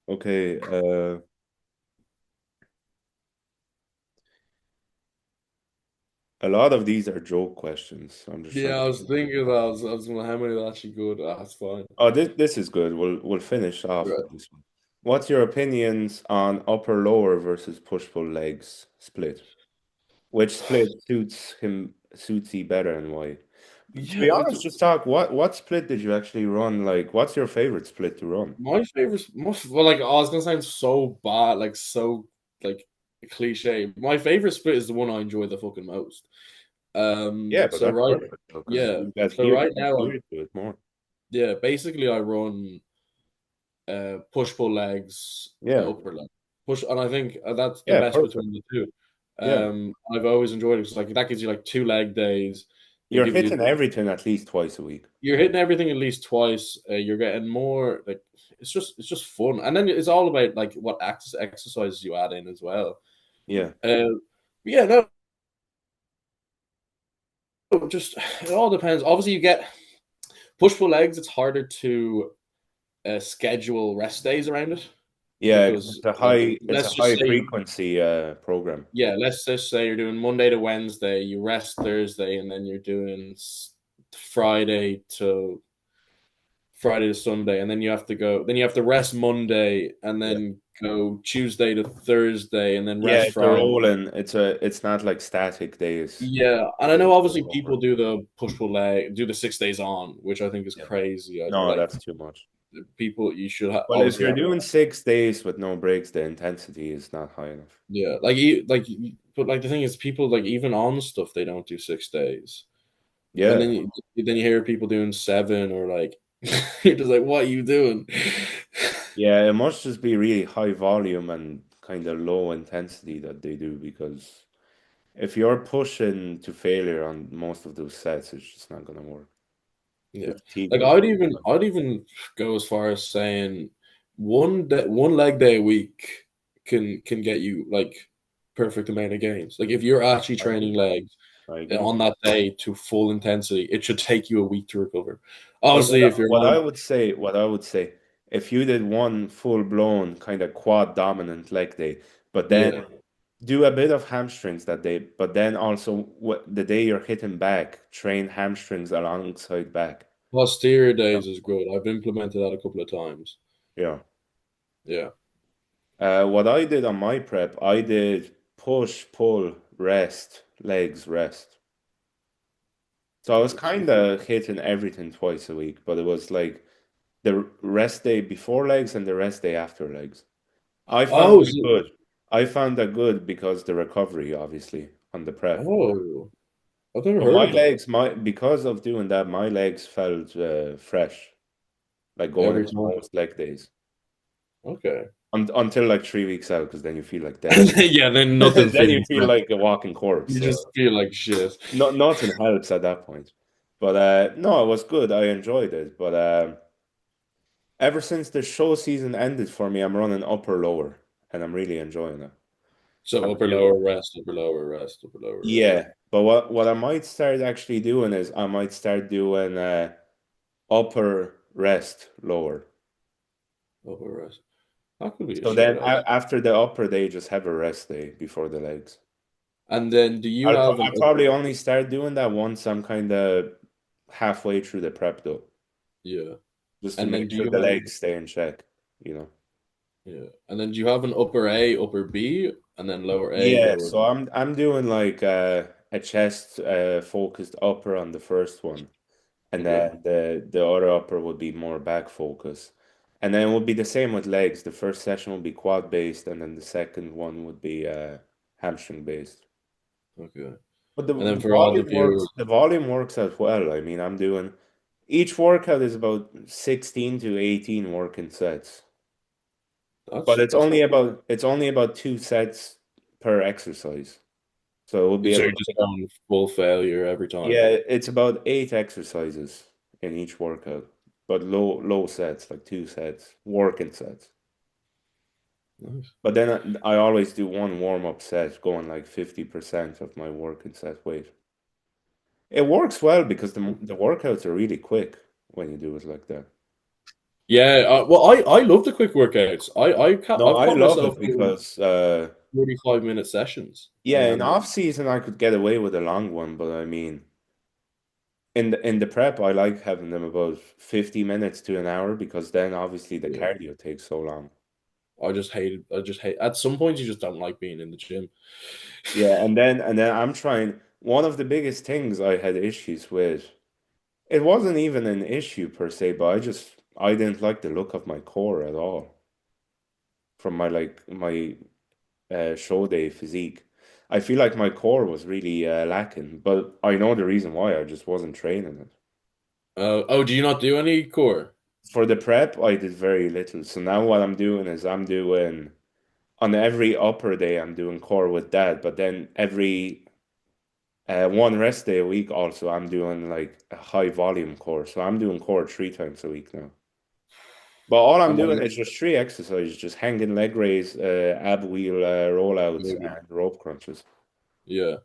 okay. A lot of these are joke questions. So I'm just trying Yeah, I to. was thinking that. I was going, how many are actually good? That's fine. Oh, this is good. We'll finish off Right. with this one. what's your opinions on upper lower versus push pull legs split? Which split suits he better and why? To Yeah, be honest, just talk. What split did you actually run? Like, what's your favorite split to run? my favorite, well, like, oh, it's gonna sound so bad, like so like cliche. My favorite split is the one I enjoy the fucking most. Yeah, but So that's right, perfect because yeah. you got So here, right got now, here to it more. yeah, basically I run push pull legs, Yeah, upper leg push, and I think that's the yeah, best perfect. between the two. Yeah, I've always enjoyed it because like that gives you like two leg days. It you're gives you hitting everything at least twice a week. you're hitting everything at least twice. You're getting more like it's just fun, and then it's all about like what exercises you add in as well. Yeah, Yeah, no, just it all depends. Obviously, you get push pull legs. It's harder to schedule rest days around it yeah, because because like it's a let's just high say frequency program. yeah, let's just say you're doing Monday to Wednesday, you rest Thursday, and then you're doing Friday to Friday to Sunday, and then you have to go. Then you have to rest Monday, and Yeah, then go Tuesday to Thursday, and then yeah, rest it's a Friday. rolling. It's not like static days. Yeah, and It I know goes obviously over. people do the push pull leg, do the 6 days on, which I think is Yeah, crazy. I no, like that's too much. people. You should Well, if obviously you're have doing 6 days with no breaks, the intensity is not high enough. yeah, but like the thing is, people like even on stuff they don't do 6 days, and Yeah, then you hear people doing seven or like you're just like, what are you doing? yeah, it must just be really high volume and kind of low intensity that they do because if you're pushing to failure on most of those sets, it's just not gonna work. Yeah, The fatigue like will be I'd even go as far as saying one leg day a week can get you like perfect amount of gains. Like if you're actually I training agree. legs I agree. on that day to full intensity, it should take you a week to recover. Well, Obviously, if you're on, what I would say, if you did one full blown kind of quad dominant leg day, but then yeah, do a bit of hamstrings that day, but then also the day you're hitting back, train hamstrings alongside back. posterior Yeah. days is good. I've implemented that a couple of times. Yeah. Yeah, What I did on my prep, I did push, pull, rest, legs, rest. So I was nice. kind of hitting everything twice a week, but it was like the rest day before legs and the rest day after legs. I found Oh, that good. I found that good because the recovery, obviously, on the prep. oh, I've never So heard my of that. legs, my because of doing that, my legs felt fresh, like going Every into time. most leg days. Okay. Until like 3 weeks out, because then you feel like death. Yeah, then nothing Then you feels feel right. like a walking corpse. You So just feel like shit. nothing helps at that point. But no, it was good. I enjoyed it. But ever since the show season ended for me, I'm running upper lower, and I'm really enjoying it. So I'm upper doing, lower rest, upper lower rest, upper lower rest, yeah. But what I might start actually doing is I might start doing upper rest lower. upper rest. That could be a So shout then out. after the upper day, just have a rest day before the legs. And then do you have an I'll probably only start doing that once I'm kind of halfway through the prep though, yeah. just to And then make do sure you the have legs stay in check, you know. yeah. And then do you have an upper A, upper B, and then lower A, Yeah, lower so B? I'm doing like a chest focused upper on the first one, and Okay. then the other upper would be more back focus. And then it would be the same with legs. The first session would be quad based, and then the second one would be hamstring based. Okay. But the, And then the for all of volume you, works. The volume works out well. I mean, I'm doing each workout is about 16 to 18 working sets, but that's not it's only about 2 sets per exercise. So we'll be so able you're to just pick up. going full failure every time. Yeah, it's about 8 exercises in each workout, but low sets, like 2 sets, working sets. Nice. But then I always do one warm-up set, going like 50% of my working set weight. It works well because the workouts are really quick when you do it like that. Yeah, well, I love the quick workouts. No, I've I caught love myself it doing because 45-minute sessions. yeah, in off season I could get away with a long one, but I mean in the prep I like having them about 50 minutes to an hour because then obviously the Yeah, cardio takes so long. I just hate. At some point, you just don't like being in the gym. Yeah, and then I'm trying. One of the biggest things I had issues with, it wasn't even an issue per se, but I didn't like the look of my core at all from my show day physique. I feel like my core was really lacking, but I know the reason why. I just wasn't training it. Oh, do you not do any core? For the prep, I did very little. So now what I'm doing is I'm doing on every upper day I'm doing core with that, but then every one rest day a week also I'm doing like a high volume core. So I'm doing core 3 times a week now. But all I'm And doing then is just three exercises, just hanging leg raise, ab wheel rollouts, maybe, and rope crunches. yeah.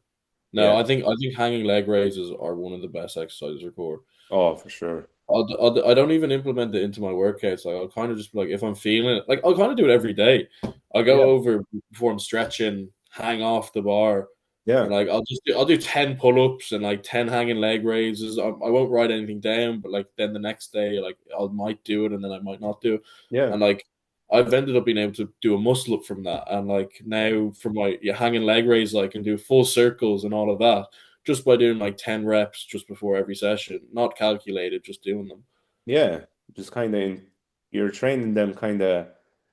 No, Yeah. I think hanging leg raises are one of the best exercises for core. Oh, for sure. I don't even implement it into my workouts. Like I'll kind of just be like, if I'm feeling it, like I'll kind of do it every day. I'll go Yeah. over before I'm stretching, hang off the bar, and Yeah. like I'll do 10 pull-ups and like 10 hanging leg raises. I won't write anything down, but like then the next day, like I might do it and then I might not do it. Yeah. And like I've ended up being able to do a muscle up from that. And like now for my hanging leg raise, I can do full circles and all of that just by doing like 10 reps just before every session, not calculated, just doing them. Yeah. Just kind of you're training them kind of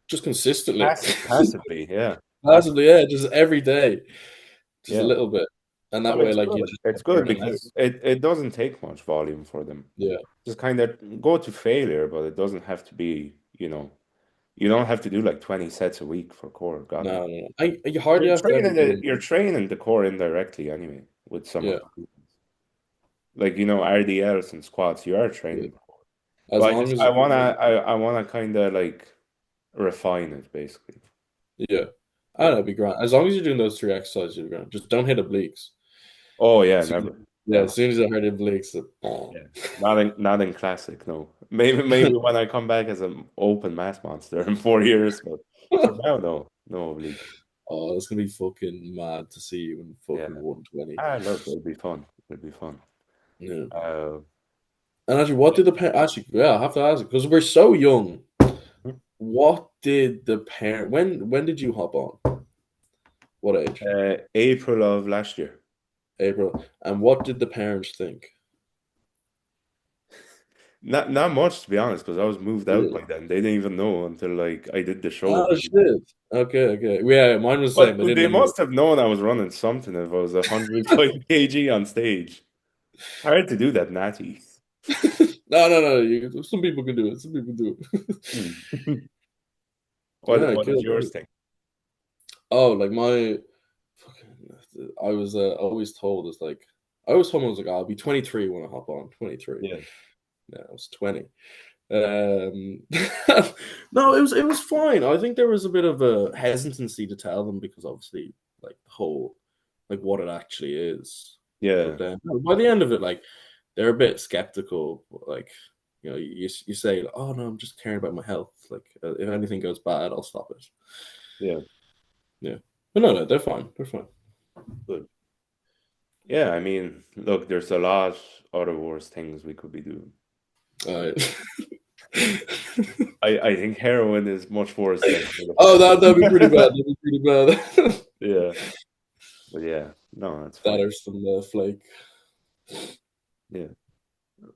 Just consistently. passively. Yeah. Possibly, yeah, just every day, just a Yeah. little bit. And that Well, way, it's like, you good. just It's good burn it out. because it doesn't take much volume for them. Yeah. Just kind of go to failure, but it doesn't have to be, you don't have to do like 20 sets a week for core. God, no. No, no, no. You hardly have to ever do. You're training the core indirectly anyway with some of Yeah, the movements. Like, RDLs and squats, you are yeah. training the core. As But long as I wanna kind of like refine it basically. yeah. I don't Yeah. know, it'd be grand. As long as you're doing those three exercises, you're grand. Just don't hit obliques. Oh yeah, So, never. yeah, Never. as soon as I heard obliques, Yeah. Not in classic, no. Maybe when I come back as an open mass monster in 4 years, but for now, no. No oblique. oh, it's gonna be fucking mad to see you in Yeah. fucking 120. Ah, look, it'll be fun. It'll be fun. Yeah. Uh, And actually, what did the parent actually? Yeah, I have to ask it because we're so young. What did the parent? When did you hop on? What age? April of last year. April. And what did the parents think? Not much to be honest, because I was moved out Really? by then. They didn't even know until like I did the show. Oh shit. Okay, okay. Yeah, mine was the same. But They didn't they know you. must have known I was running something if I was 105 kg on stage. Hard to do that, natty. No, no, no. Some people can do it. Some people do it. Hmm. What Yeah, what is cool. yours thing? Oh, like my fucking. I was always told it's like I always told me I was like, oh, I'll be 23 when I hop on. 23. Yeah, Yeah, I was 20. Um, no, it was fine. I think there was a bit of a hesitancy to tell them because obviously, like the whole, like what it actually is. But yeah, then by the end of it, like they're a bit skeptical. Like you say, "Oh no, I'm just caring about my health. Like if anything goes bad, I'll stop it." yeah. Yeah, but no, no, they're fine. They're fine. Good. Yeah, I mean, look, there's a lot other worse things we could be doing. Uh, I think heroin is much worse than oh, that'd be pretty bad. That'd be pretty bad. yeah, but yeah, no, that's That fine. or some flake. Yeah.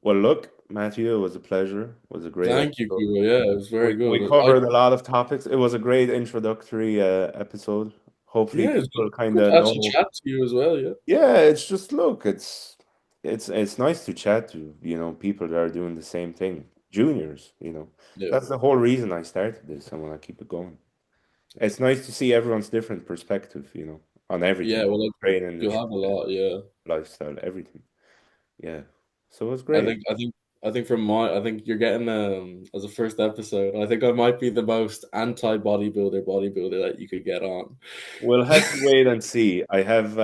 Well, look, Matthew, it was a pleasure. It was a great Thank you, episode. Kuba. Yeah, it was very We good. covered a lot of topics. It was a great introductory episode. Hopefully, Yeah, it's people kind good of to actually know. chat to you as well. Yeah, Yeah, it's just look, it's nice to chat to, people that are doing the same thing. Juniors. yeah, That's the whole reason I started this. I want to keep it going. It's nice to see everyone's different perspective, on yeah. everything, Well, like, training, you'll have a lot. Yeah, lifestyle, everything. Yeah. So it was I great. think, I think, I think from my, I think you're getting as a first episode. I think I might be the most anti bodybuilder that you could get on. We'll have to wait and see. I have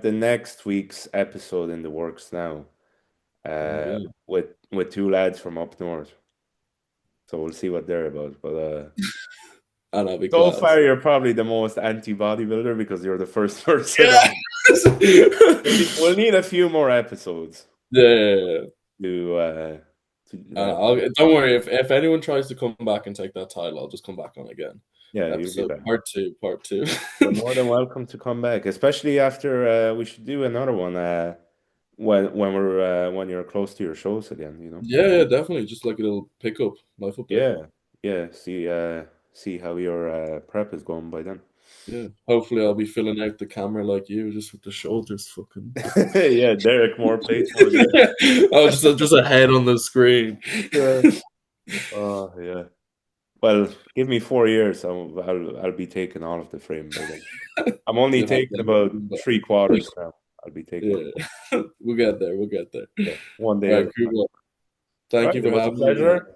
the next week's episode in the works now, Okay. with two lads from up north. So we'll see what they're about. But And I'll be so class. far, you're probably the most anti-bodybuilder because you're the first person Yeah. on. We'll need a few more episodes Yeah. to uh, Don't worry, if anyone tries to come back and take that title, I'll just come back on again. Yeah, you'll be Episode back. part two. You're more than welcome to come back, especially after we should do another one when you're close to your shows again, you know. Yeah, yeah, definitely. Just like a little pickup, life update. Yeah, yeah. See how your prep is going by then. Yeah. Hopefully I'll be filling out the camera like you, just with the shoulders fucking. Yeah, Derek more plates more there. Oh, just a head on the screen. Yeah. Oh yeah. Well, give me 4 years, I'll be taking all of the frame by then. I'm only You'll have taking about them. three quarters now. I'll be taking Yeah. We'll get there. We'll get there. yeah, one All day at right, a time. cool. All Thank right, you it for was a having me. pleasure.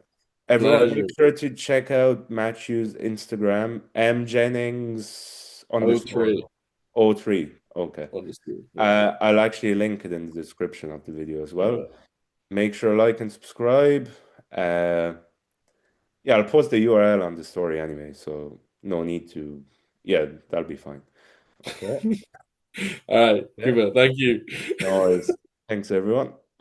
Everyone, make Pleasure. sure to check out Matthew's Instagram, mjennings Oh underscore three O three. Okay. underscore. Yeah. I'll actually link it in the description of the video as All well. right. Make sure like and subscribe. Uh, yeah, I'll post the URL on the story anyway, so no need to. Yeah, that'll be fine. Okay. All right. Yeah. Cool. Thank you. No worries. Thanks, everyone.